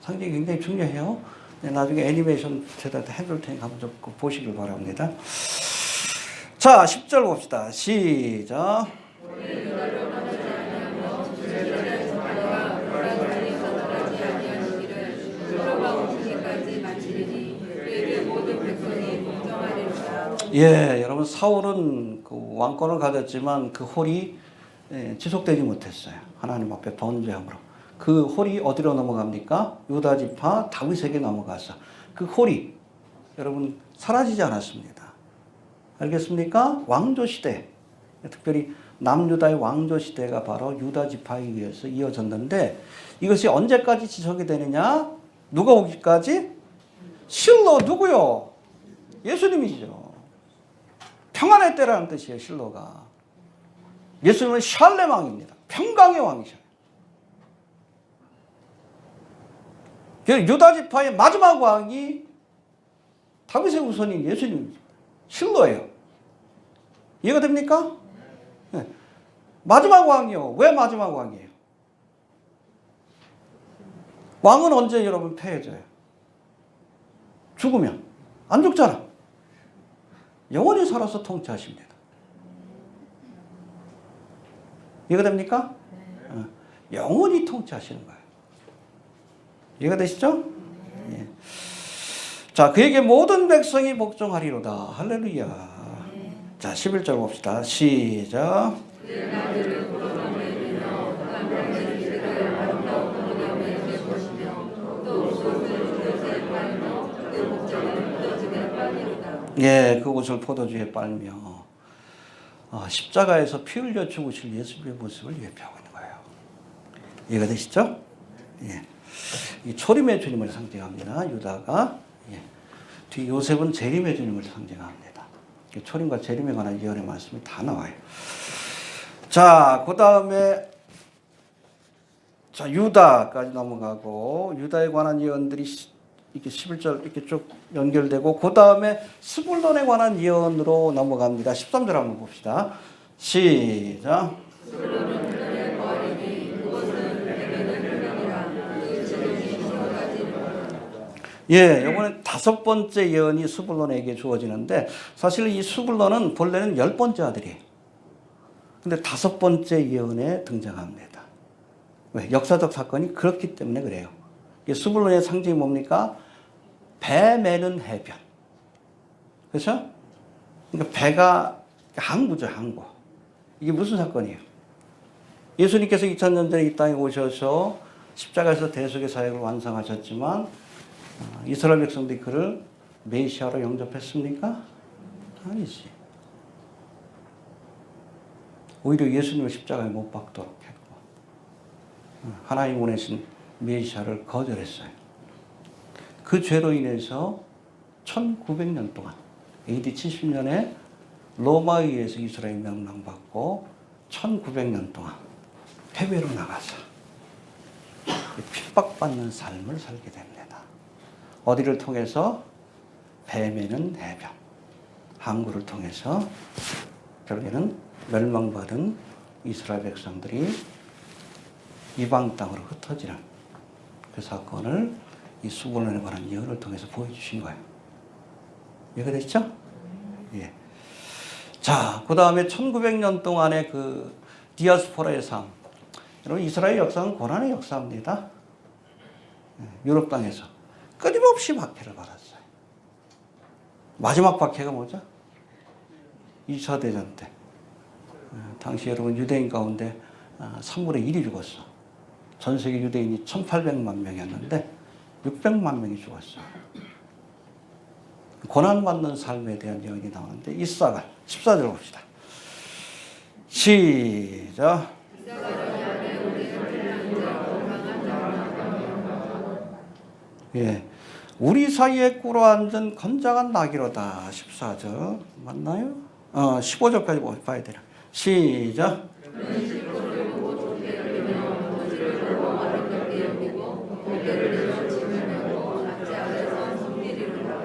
상징이 굉장히 중요해요. 나중에 애니메이션 제가 해줄 테니까 한번 좀 보시길 바랍니다. 자, 10절 봅시다. 시작. 예, 여러분 사울은 그 왕권을 가졌지만 그 홀이 지속되지 못했어요. 하나님 앞에 범죄함으로. 그 홀이 어디로 넘어갑니까? 유다 지파 다윗에게 넘어가서 그 홀이 여러분 사라지지 않았습니다. 알겠습니까? 왕조 시대, 특별히 남유다의 왕조 시대가 바로 유다 지파에 의해서 이어졌는데, 이것이 언제까지 지속이 되느냐? 누가 오기까지? 실로 누구요? 예수님이죠. 평안의 때라는 뜻이에요. 실로가. 예수님은 샬렘 왕입니다. 평강의 왕이셔요. 유다 지파의 마지막 왕이 다윗의 후손인 예수님입니다. 실로예요. 이해가 됩니까? 네. 마지막 왕이요. 왜 마지막 왕이에요? 왕은 언제 여러분 패해져요? 죽으면. 안 죽잖아. 영원히 살아서 통치하십니다. 이해가 됩니까? 영원히 통치하시는 거예요. 이해가 되시죠? 예. 자, 그에게 모든 백성이 복종하리로다. 할렐루야. 자, 11절 봅시다. 시작. 예, 그곳을 포도주에 빨며 십자가에서 피 흘려 죽으실 예수님의 모습을 예표하고 있는 거예요. 이해가 되시죠? 예. 이 초림의 주님을 상징합니다. 유다가. 예. 뒤 요셉은 재림의 주님을 상징합니다. 초림과 재림에 관한 예언의 말씀이 다 나와요. 자, 그 다음에 자, 유다까지 넘어가고, 유다에 관한 예언들이 이렇게 11절 이렇게 쭉 연결되고, 그 다음에 스불론에 관한 예언으로 넘어갑니다. 13절 한번 봅시다. 시작. 예, 이번에 5번째 예언이 스불론에게 주어지는데 사실 이 스불론은 본래는 10번째 아들이에요. 근데 5번째 예언에 등장합니다. 왜? 역사적 사건이 그렇기 때문에 그래요. 스불론의 상징이 뭡니까? 배 매는 해변. 그렇죠? 그러니까 배가 항구죠, 항구. 이게 무슨 사건이에요? 예수님께서 2000년 전에 이 땅에 오셔서 십자가에서 대속의 사역을 완성하셨지만 이스라엘 백성들이 그를 메시아로 영접했습니까? 아니지. 오히려 예수님을 십자가에 못 박도록 했고 하나님 보내신 메시아를 거절했어요. 그 죄로 인해서 1900년 동안 AD 70년에 로마에 의해서 이스라엘이 명망받고 1900년 동안 해외로 나가서 핍박받는 삶을 살게 됩니다. 어디를 통해서? 배 매는 해변. 항구를 통해서 결국에는 멸망받은 이스라엘 백성들이 이방 땅으로 흩어지는 그 사건을 이 스불론에 관한 예언을 통해서 보여주신 거예요. 이해가 되시죠? 예. 자, 그 다음에 1900년 동안의 그 디아스포라의 삶. 여러분, 이스라엘 역사는 고난의 역사입니다. 유럽 땅에서 끊임없이 박해를 받았어요. 마지막 박해가 뭐죠? 2차 대전 때. 당시 여러분 유대인 가운데 3분의 1이 죽었어. 전 세계 유대인이 1800만 명이었는데 600만 명이 죽었어. 고난받는 삶에 대한 예언이 나오는데 이사갈 14절 봅시다. 시작. 예, 우리 사이에 꿇어앉은 건장한 나귀로다. 14절 맞나요? 15절까지 봐야 되나? 시작.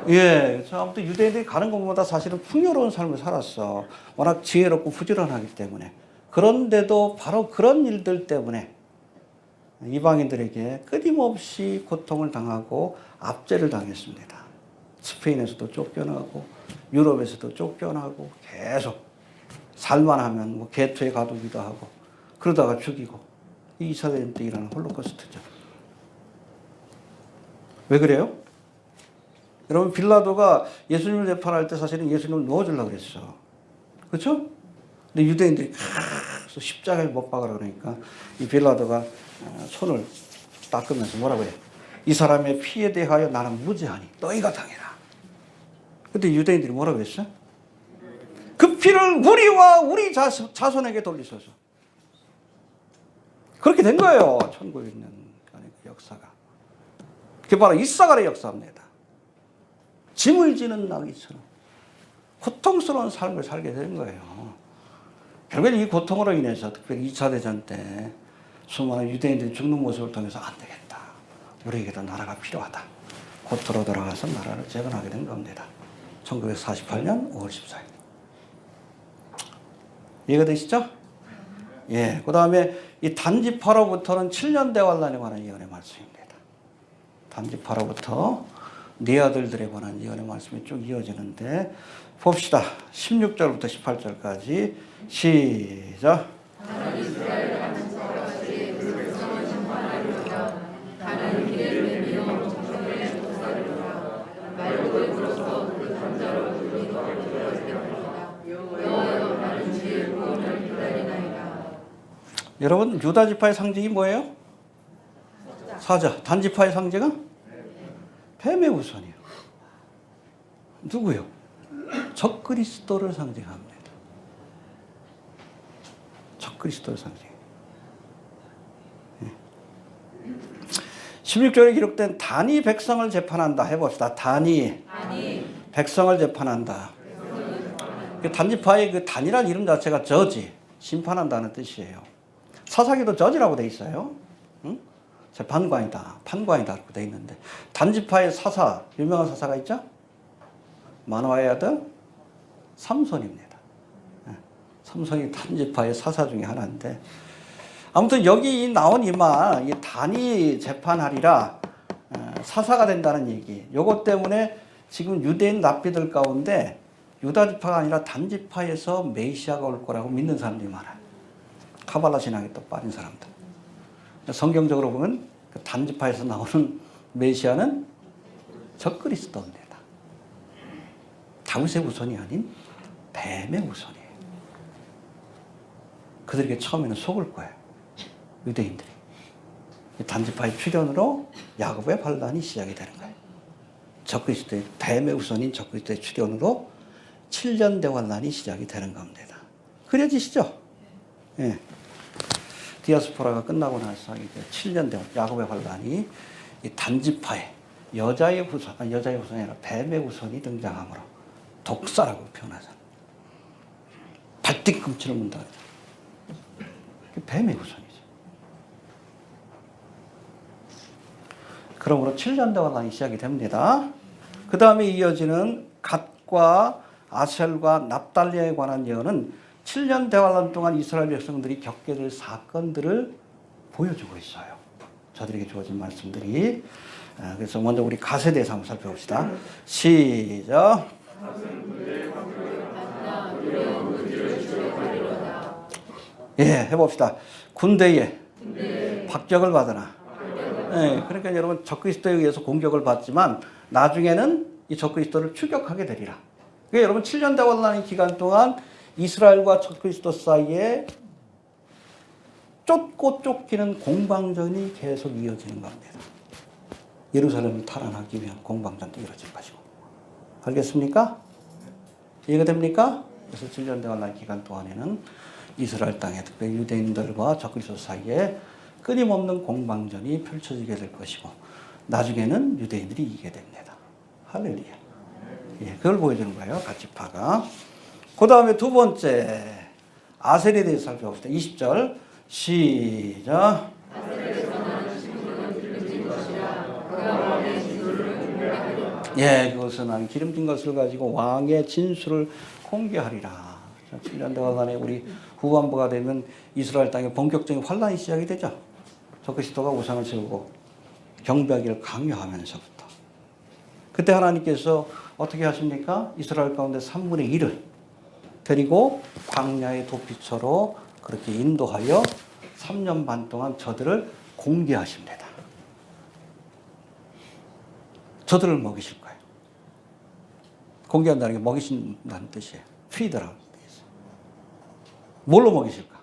예, 아무튼 유대인들이 가는 것보다 사실은 풍요로운 삶을 살았어. 워낙 지혜롭고 부지런하기 때문에. 그런데도 바로 그런 일들 때문에 이방인들에게 끊임없이 고통을 당하고 압제를 당했습니다. 스페인에서도 쫓겨나고 유럽에서도 쫓겨나고 계속 살만하면 뭐 게토에 가두기도 하고 그러다가 죽이고 이 2차 대전 때 일어난 홀로코스트죠. 왜 그래요? 여러분 빌라도가 예수님을 재판할 때 사실은 예수님을 넣어주려고 그랬어. 그렇죠? 근데 유대인들이 계속 십자가에 못 박으라 그러니까 이 빌라도가 손을 닦으면서 뭐라고 해요? 이 사람의 피에 대하여 나는 무죄하니 너희가 당해라. 근데 유대인들이 뭐라고 그랬어? 그 피를 우리와 우리 자손에게 돌리소서. 그렇게 된 거예요. 1900년 그 역사가. 그게 바로 이사갈의 역사입니다. 짐을 지는 나귀처럼 고통스러운 삶을 살게 된 거예요. 결국엔 이 고통으로 인해서 특별히 2차 대전 때 수많은 유대인들이 죽는 모습을 통해서 안 되겠다. 우리에게도 나라가 필요하다. 고토로 돌아가서 나라를 재건하게 된 겁니다. 1948년 5월 14일. 이해가 되시죠? 예. 그 다음에 이 단지파로부터는 7년 대환란에 관한 예언의 말씀입니다. 단지파로부터 네 아들들에 관한 예언의 말씀이 쭉 이어지는데 봅시다. 16절부터 18절까지 시작. 여러분 유다 지파의 상징이 뭐예요? 사자. 단지파의 상징은? 뱀의 우선이요. 누구요? 적그리스도를 상징합니다. 적그리스도를 상징해요. 16절에 기록된 단이 백성을 재판한다 해봅시다. 단이 백성을 재판한다. 단지파의 그 단이라는 이름 자체가 저지, 심판한다는 뜻이에요. 사사기도 저지라고 돼 있어요. 응? 재판관이다, 판관이다 이렇게 돼 있는데 단지파의 사사, 유명한 사사가 있죠? 만화의 아들 삼손입니다. 삼손이 단지파의 사사 중에 하나인데 아무튼 여기 나온 이 말, 이 단이 재판하리라 사사가 된다는 얘기. 요것 때문에 지금 유대인 랍비들 가운데 유다 지파가 아니라 단 지파에서 메시아가 올 거라고 믿는 사람들이 많아요. 카발라 신앙에 또 빠진 사람들. 성경적으로 보면 그 단 지파에서 나오는 메시아는 적그리스도입니다. 다윗의 후손이 아닌 뱀의 후손이에요. 그들에게 처음에는 속을 거예요. 유대인들이. 단지파의 출현으로 야곱의 반란이 시작이 되는 거예요. 적그리스도의 뱀의 후손인 적그리스도의 출현으로 7년 대환란이 시작이 되는 겁니다. 그려지시죠? 예. 디아스포라가 끝나고 나서 이제 7년 대환 야곱의 반란이 이 단지파의 여자의 후손이 아니라 뱀의 후손이 등장함으로 독사라고 표현하잖아요. 발뒤꿈치를 문다. 뱀의 후손이죠. 그러므로 7년 대환란이 시작이 됩니다. 그 다음에 이어지는 갓과 아셀과 납달리에 관한 예언은 7년 대환란 동안 이스라엘 백성들이 겪게 될 사건들을 보여주고 있어요. 저들에게 주어진 말씀들이. 그래서 먼저 우리 갓에 대해서 한번 살펴봅시다. 시작. 예, 해봅시다. 군대에 박격을 받으나. 예, 그러니까 여러분 적그리스도에 의해서 공격을 받지만 나중에는 이 적그리스도를 추격하게 되리라. 그러니까 여러분 7년 대환란의 기간 동안 이스라엘과 적그리스도 사이에 쫓고 쫓기는 공방전이 계속 이어지는 겁니다. 예루살렘을 탈환하기 위한 공방전도 이루어질 것이고. 알겠습니까? 이해가 됩니까? 그래서 7년 대환란 기간 동안에는 이스라엘 땅에 특별히 유대인들과 적그리스도 사이에 끊임없는 공방전이 펼쳐지게 될 것이고 나중에는 유대인들이 이기게 됩니다. 할렐루야. 예, 그걸 보여주는 거예요. 갓지파가. 그 다음에 두 번째 아셀에 대해서 살펴봅시다. 20절 시작. 예, 그것은 난 기름진 것을 가지고 왕의 진술을 공개하리라. 7년 대환란에 우리 후반부가 되면 이스라엘 땅에 본격적인 환란이 시작이 되죠. 적그리스도가 우상을 세우고 경배하기를 강요하면서부터. 그때 하나님께서 어떻게 하십니까? 이스라엘 가운데 3분의 1을 데리고 광야의 도피처로 그렇게 인도하여 3년 반 동안 저들을 공개하십니다. 저들을 먹이실 거예요. 공개한다는 게 먹이신다는 뜻이에요. 피드라는 뜻이에요. 뭘로 먹이실까?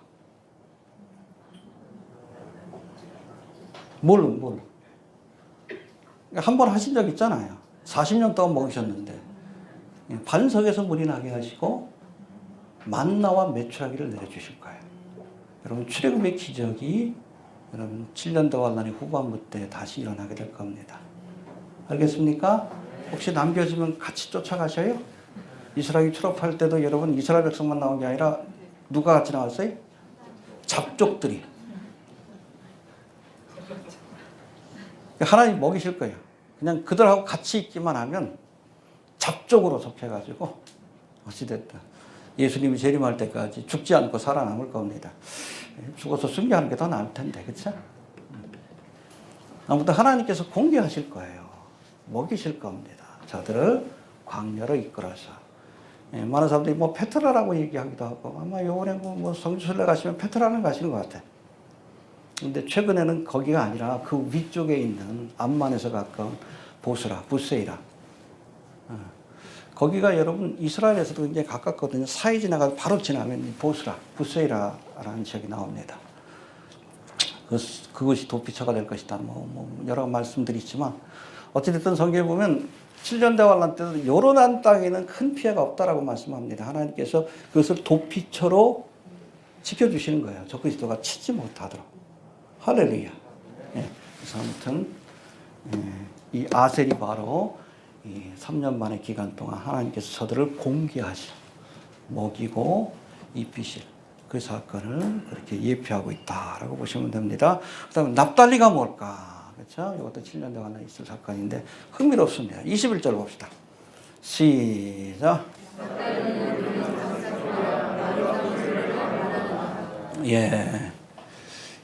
뭘로? 한 번 하신 적 있잖아요. 40년 동안 먹이셨는데 반석에서 물이 나게 하시고 만나와 메추라기를 내려주실 거예요. 여러분 출애굽의 기적이 여러분 7년 대환란의 후반부 때 다시 일어나게 될 겁니다. 알겠습니까? 혹시 남겨지면 같이 쫓아가셔요? 이스라엘이 출애굽할 때도 여러분 이스라엘 백성만 나온 게 아니라 누가 같이 나왔어요? 잡족들이. 하나님 먹이실 거예요. 그냥 그들하고 같이 있기만 하면 잡족으로 접해가지고 어찌됐든 예수님이 재림할 때까지 죽지 않고 살아남을 겁니다. 죽어서 순교하는 게 더 나을 텐데, 그렇죠? 아무튼 하나님께서 공개하실 거예요. 먹이실 겁니다. 저들을 광야로 이끌어서. 많은 사람들이 뭐 페트라라고 얘기하기도 하고 아마 요번에 뭐 성지순례 가시면 페트라는 가시는 것 같아요. 근데 최근에는 거기가 아니라 그 위쪽에 있는 암만에서 가까운 보스라, 부세이라. 거기가 여러분 이스라엘에서도 굉장히 가깝거든요. 사이 지나가서 바로 지나면 보스라, 부세이라라는 지역이 나옵니다. 그것이 도피처가 될 것이다. 뭐 여러 말씀들이 있지만 어찌됐든 성경에 보면 7년 대환란 때도 요르단 땅에는 큰 피해가 없다라고 말씀합니다. 하나님께서 그것을 도피처로 지켜주시는 거예요. 적그리스도가 치지 못하도록. 할렐루야. 예, 그래서 아무튼 이 아셀이 바로 이 3년 만의 기간 동안 하나님께서 저들을 공개하시 먹이고 입히실 그 사건을 그렇게 예표하고 있다라고 보시면 됩니다. 그다음에 납달리가 뭘까? 그렇죠? 이것도 7년 동안 있을 사건인데 흥미롭습니다. 21절 봅시다. 시작. 예.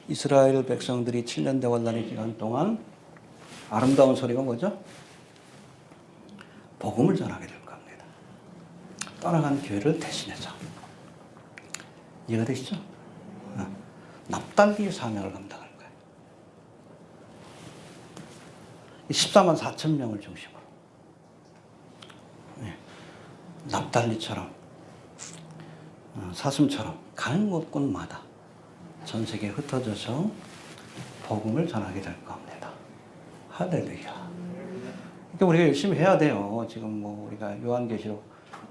이스라엘 백성들이 7년 대환란의 기간 동안 아름다운 소리가 뭐죠? 복음을 전하게 될 겁니다. 떠나간 교회를 대신해서. 이해가 되시죠? 납달리의 사명을 감당할 거예요. 14만 4천 명을 중심으로. 납달리처럼, 사슴처럼 가는 곳곳마다 전 세계에 흩어져서 복음을 전하게 될 겁니다. 할렐루야. 그러니까 우리가 열심히 해야 돼요. 지금 뭐 우리가 요한계시록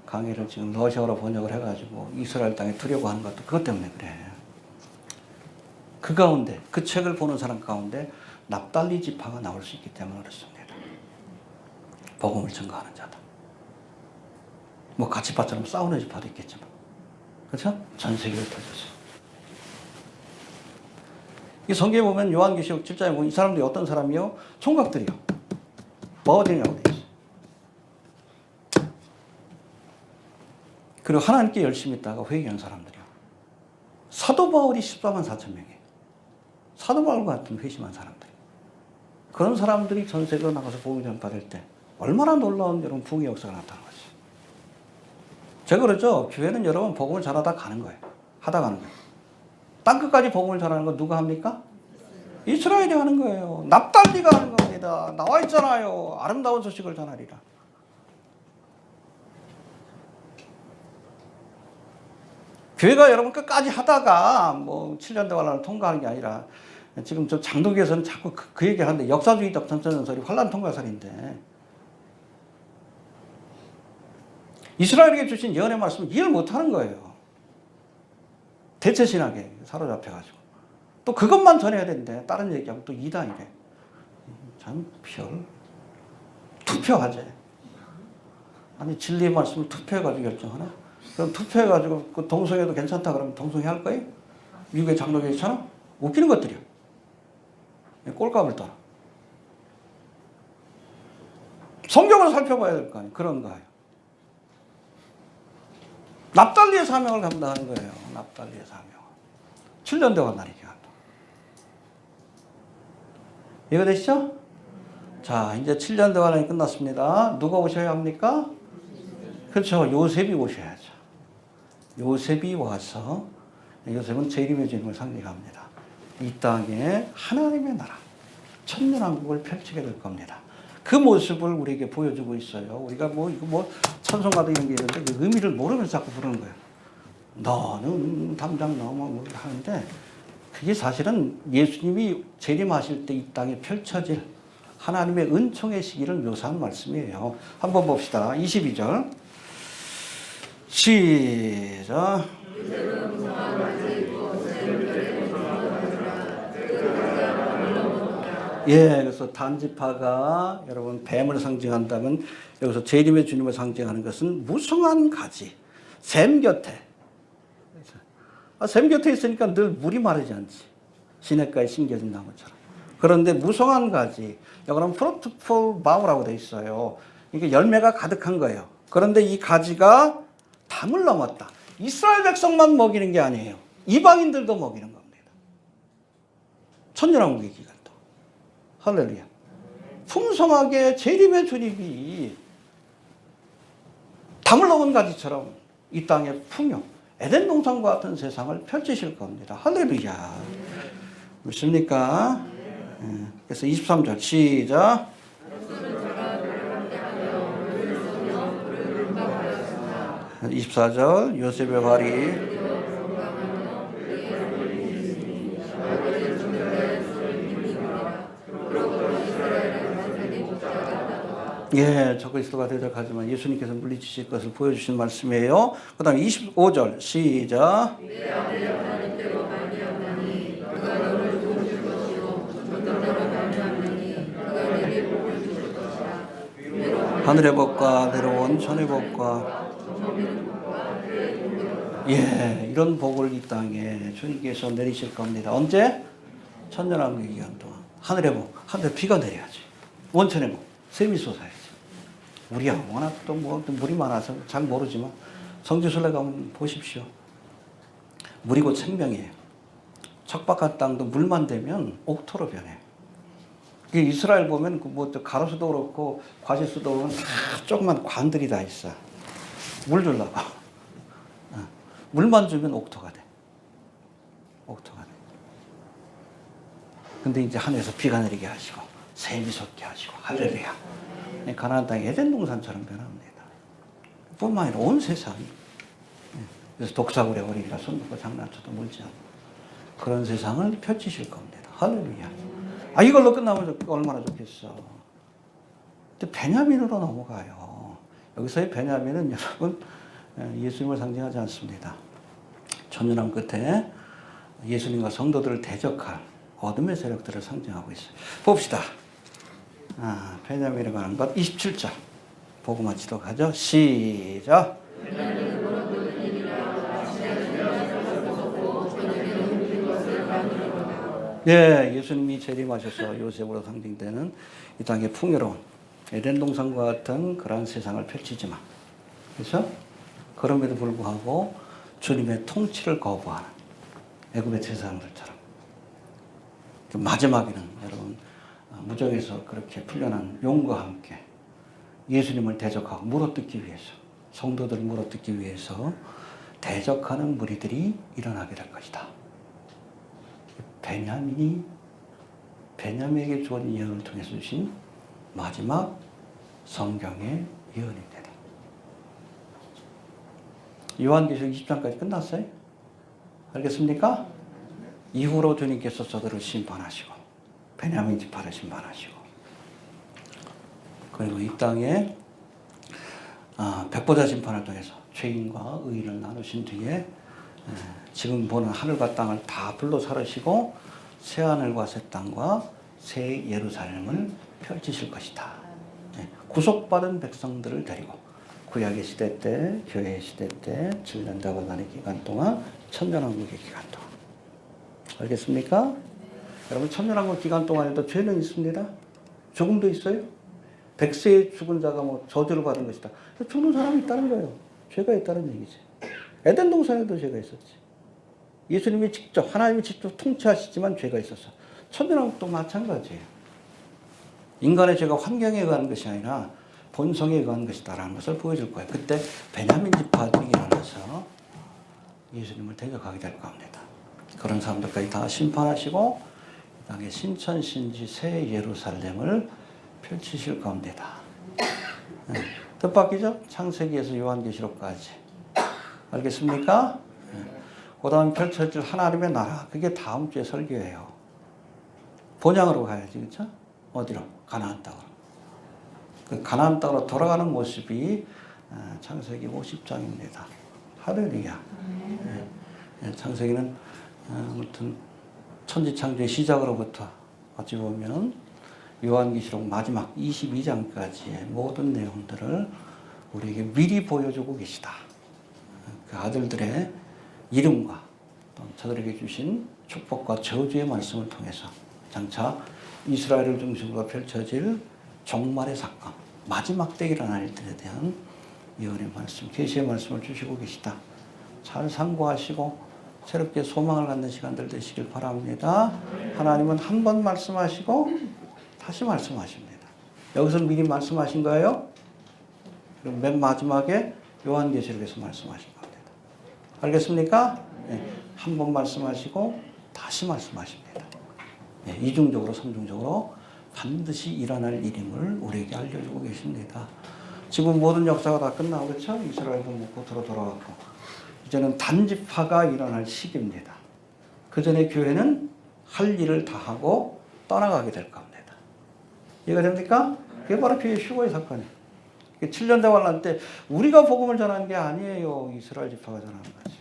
강의를 지금 러시아어로 번역을 해가지고 이스라엘 땅에 두려고 하는 것도 그것 때문에 그래. 그 가운데, 그 책을 보는 사람 가운데 납달리 지파가 나올 수 있기 때문에 그렇습니다. 복음을 증거하는 자다. 뭐 가치파처럼 싸우는 지파도 있겠지만, 그렇죠? 전 세계를 터져서. 이 성경에 보면 요한계시록 7장에 보면 이 사람들이 어떤 사람이요? 총각들이요. 버딩이라고 되어 있어요. 그리고 하나님께 열심히 있다가 회개한 사람들이요. 사도 바울이 14만 4천 명이에요. 사도 바울 같은 회심한 사람들. 그런 사람들이 전 세계로 나가서 복음 전파될 때 얼마나 놀라운 여러분 부흥의 역사가 나타나는 거지. 제가 그러죠. 교회는 여러분 복음을 전하다 가는 거예요. 하다 가는 거예요. 땅끝까지 복음을 전하는 건 누가 합니까? 이스라엘이 하는 거예요. 납달리가 하는 겁니다. 나와 있잖아요. 아름다운 소식을 전하리라. 교회가 여러분 끝까지 하다가 뭐 7년 대환란을 통과하는 게 아니라 지금 저 장독에서는 자꾸 그 얘기를 하는데 역사주의 덕전전설이 환란 통과설인데 이스라엘에게 주신 예언의 말씀을 이해를 못하는 거예요. 대체신학에 사로잡혀가지고 또 그것만 전해야 되는데 다른 얘기하고 또 이단이래. 참 투표하재. 아니 진리의 말씀을 투표해가지고 결정하나? 그럼 투표해가지고 그 동성애도 괜찮다 그러면 동성애 할 거예요? 미국의 장로교회처럼? 웃기는 것들이야. 꼴값을 떠나. 성경을 살펴봐야 될 거 아니에요. 그런 거예요. 납달리의 사명을 감당하는 거예요. 납달리의 사명. 7년 대화 날이 기간다. 이해되시죠? 자, 이제 7년 대화는 끝났습니다. 누가 오셔야 합니까? 그렇죠. 요셉이 오셔야죠. 요셉이 와서, 요셉은 재림의 주님을 상징합니다. 이 땅에 하나님의 나라, 천년왕국을 펼치게 될 겁니다. 그 모습을 우리에게 보여주고 있어요. 우리가 이거 찬송가도 이런 게 있는데 그 의미를 모르면서 자꾸 부르는 거예요. 너는 담장 넘어 하는데 그게 사실은 예수님이 재림하실 때 이 땅에 펼쳐질 하나님의 은총의 시기를 묘사한 말씀이에요. 한번 봅시다. 22절. 시작. 그래서 단지파가 여러분 뱀을 상징한다면 여기서 재림의 주님을 상징하는 것은 무성한 가지, 샘 곁에. 샘 곁에 있으니까 늘 물이 마르지 않지. 시냇가에 심겨진 나무처럼. 그런데 무성한 가지, 여기는 프로트폴 바우라고 되어 있어요. 이게 열매가 가득한 거예요. 그런데 이 가지가 담을 넘었다. 이스라엘 백성만 먹이는 게 아니에요. 이방인들도 먹이는 겁니다. 천년왕국의 기간도. 할렐루야. 풍성하게 재림의 주님이 담을 넘은 가지처럼 이 땅의 풍요, 에덴 동산과 같은 세상을 펼치실 겁니다. 할렐루야. 믿습니까? 그래서 23절 시작. 24절 요셉의 발이 적그리스도가 대적하지만 예수님께서 물리치실 것을 보여주신 말씀이에요. 그 다음에 25절 시작. 하늘의 복과 내려온 천의 복과 이런 복을 이 땅에 주님께서 내리실 겁니다. 언제? 천년왕국의 기간 동안. 하늘의 복, 하늘에 비가 내려야지. 원천의 복, 샘이 솟아야지. 우리야 워낙 또 물이 많아서 잘 모르지만 성지순례 가면 보십시오. 물이 곧 생명이에요. 척박한 땅도 물만 되면 옥토로 변해요. 이스라엘 보면 뭐 가로수도 그렇고 과실수도 보면 다 조그만 관들이 다 있어. 물 주려고. 물만 주면 옥토가 돼. 옥토가 돼. 근데 이제 하늘에서 비가 내리게 하시고 샘이 솟게 하시고 할렐루야. 가나안 땅이 에덴 동산처럼 변합니다. 뿐만 아니라 온 세상이. 그래서 독사굴의 어린이가 손 놓고 장난쳐도 물지 않고 그런 세상을 펼치실 겁니다. 할렐루야. 이걸로 끝나면 얼마나 좋겠어. 근데 베냐민으로 넘어가요. 여기서의 베냐민은 여러분 예수님을 상징하지 않습니다. 천년왕 끝에 예수님과 성도들을 대적할 어둠의 세력들을 상징하고 있어요. 봅시다. 베냐민에 관한 것 27절 보고 마치도록 하죠. 시작. 예, 예수님이 재림하셔서 요셉으로 상징되는 이 땅의 풍요로운 에덴 동산과 같은 그러한 세상을 펼치지만, 그렇죠? 그럼에도 불구하고 주님의 통치를 거부하는 애굽의 제사장들처럼 마지막에는 여러분 무정에서 그렇게 풀려난 용과 함께 예수님을 대적하고 물어뜯기 위해서, 성도들을 물어뜯기 위해서 대적하는 무리들이 일어나게 될 것이다. 베냐민에게 주어진 예언을 통해서 주신 마지막 성경의 예언입니다. 요한계시록 20장까지 끝났어요. 알겠습니까? 이후로 주님께서 저들을 심판하시고 베냐민 지파를 심판하시고 그리고 이 땅에 백보자 심판을 통해서 죄인과 의인을 나누신 뒤에 지금 보는 하늘과 땅을 다 불로 사르시고 새 하늘과 새 땅과 새 예루살렘을 펼치실 것이다. 구속받은 백성들을 데리고 구약의 시대 때, 교회의 시대 때, 7년 다반의 기간 동안, 천년왕국의 기간 동안. 알겠습니까? 여러분, 천년왕국 기간 동안에도 죄는 있습니다. 죽음도 있어요. 100세에 죽은 자가 뭐 저주를 받은 것이다. 죽는 사람이 있다는 거예요. 죄가 있다는 얘기지. 에덴 동산에도 죄가 있었지. 예수님이 직접, 하나님이 직접 통치하시지만 죄가 있었어. 천년왕국도 마찬가지예요. 인간의 죄가 환경에 의한 것이 아니라 본성에 의한 것이다라는 것을 보여줄 거예요. 그때 베냐민 지파들이 일어나서 예수님을 대적하게 될 겁니다. 그런 사람들까지 다 심판하시고 이 땅에 신천신지 새 예루살렘을 펼치실 겁니다. 뜻밖이죠? 창세기에서 요한계시록까지. 알겠습니까? 그 다음 펼쳐질 하나님의 나라. 그게 다음 주에 설교예요. 본향으로 가야지, 그렇죠? 어디로? 가나안 땅으로. 그 가나안 땅으로 돌아가는 모습이 창세기 50장입니다. 할렐루야. 창세기는 아무튼 천지창조의 시작으로부터 어찌 보면 요한계시록 마지막 22장까지의 모든 내용들을 우리에게 미리 보여주고 계시다. 그 아들들의 이름과 또 저들에게 주신 축복과 저주의 말씀을 통해서 장차 이스라엘을 중심으로 펼쳐질 종말의 사건, 마지막 때 일어날 일들에 대한 예언의 말씀, 계시의 말씀을 주시고 계시다. 잘 상고하시고 새롭게 소망을 갖는 시간들 되시길 바랍니다. 하나님은 한 번 말씀하시고 다시 말씀하십니다. 여기서 미리 말씀하신 거예요? 그럼 맨 마지막에 요한계시록에서 말씀하신 겁니다. 알겠습니까? 네. 한 번 말씀하시고 다시 말씀하십니다. 네. 이중적으로 삼중적으로 반드시 일어날 일임을 우리에게 알려주고 계십니다. 지금 모든 역사가 다 끝나고 그렇죠? 이스라엘 본국으로 돌아가고 이제는 단지파가 일어날 시기입니다. 그 전에 교회는 할 일을 다 하고 떠나가게 될 겁니다. 이해가 됩니까? 그게 바로 교회 휴거의 사건이에요. 7년 대환란 때 우리가 복음을 전하는 게 아니에요. 이스라엘 지파가 전하는 거지.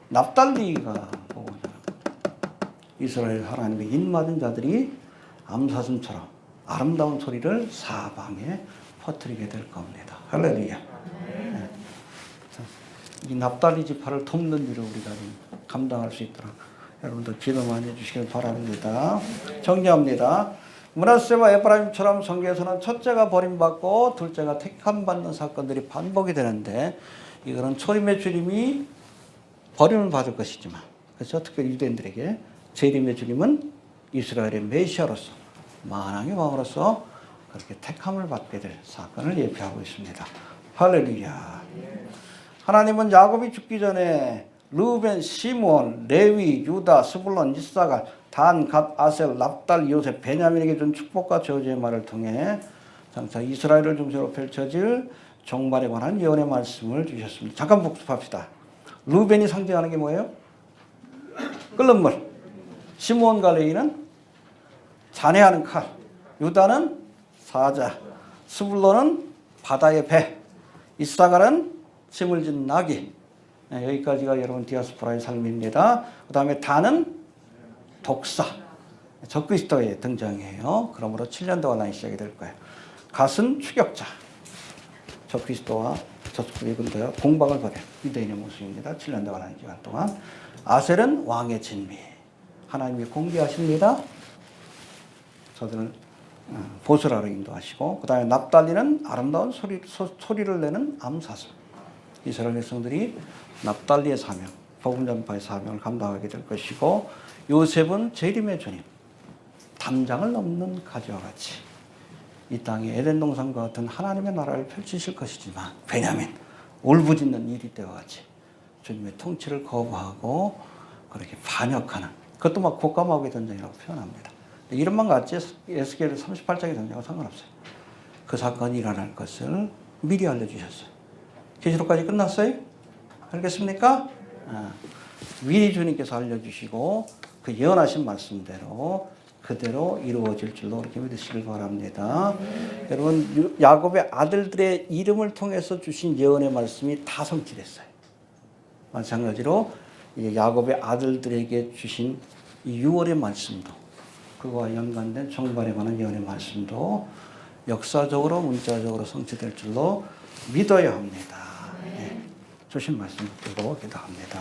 납달리가 복음을 전하는 거죠. 이스라엘 하나님의 인맞은 자들이 암사슴처럼 아름다운 소리를 사방에 퍼뜨리게 될 겁니다. 할렐루야. 네. 이 납달리 지파를 돕는 일을 우리가 감당할 수 있도록 여러분들 기도 많이 해주시길 바랍니다. 정리합니다. 므낫세와 에프라임처럼 성경에서는 첫째가 버림받고 둘째가 택함받는 사건들이 반복이 되는데 이거는 초림의 주님이 버림을 받을 것이지만 그렇죠? 특별히 유대인들에게 재림의 주님은 이스라엘의 메시아로서 만왕의 왕으로서 그렇게 택함을 받게 될 사건을 예표하고 있습니다. 할렐루야. 하나님은 야곱이 죽기 전에 르우벤, 시므온, 레위, 유다, 스불론, 이사갈, 단, 갓, 아셀, 납달, 요셉, 베냐민에게 준 축복과 저주의 말을 통해 장차 이스라엘을 중심으로 펼쳐질 종말에 관한 예언의 말씀을 주셨습니다. 잠깐 복습합시다. 르우벤이 상징하는 게 뭐예요? 끓는 물. 시므온과 레위는 잔해하는 칼. 유다는 사자. 스불론은 바다의 배. 이사갈은 짐을 진 나귀. 네, 여기까지가 여러분 디아스포라의 삶입니다. 그 다음에 단은 독사. 적그리스도의 등장이에요. 그러므로 7년 동안 시작이 될 거예요. 갓은 추격자. 적그리스도와 저축의 군대와 공방을 벌여 유대인의 모습입니다. 7년 동안 기간 동안. 아셀은 왕의 진미. 하나님이 공개하십니다. 저들을 보수라로 인도하시고, 그 다음에 납달리는 아름다운 소리를 내는 암사슴. 이스라엘 백성들이 납달리의 사명, 복음 전파의 사명을 감당하게 될 것이고, 요셉은 재림의 주님, 담장을 넘는 가지와 같이 이 땅에 에덴 동산과 같은 하나님의 나라를 펼치실 것이지만, 베냐민 울부짖는 이리 때와 같이 주님의 통치를 거부하고 그렇게 반역하는, 그것도 막 국가마귀의 전쟁이라고 표현합니다. 이름만 같지 에스겔 38장의 전쟁과 상관없어요. 그 사건이 일어날 것을 미리 알려주셨어요. 계시록까지 끝났어요? 알겠습니까? 미리 주님께서 알려주시고 그 예언하신 말씀대로 그대로 이루어질 줄로 그렇게 믿으시길 바랍니다. 여러분, 야곱의 아들들의 이름을 통해서 주신 예언의 말씀이 다 성취됐어요. 마찬가지로 야곱의 아들들에게 주신 이 6월의 말씀도, 그거와 연관된 종말에 관한 예언의 말씀도 역사적으로 문자적으로 성취될 줄로 믿어야 합니다. 네. 주신 말씀 듣고 기도합니다.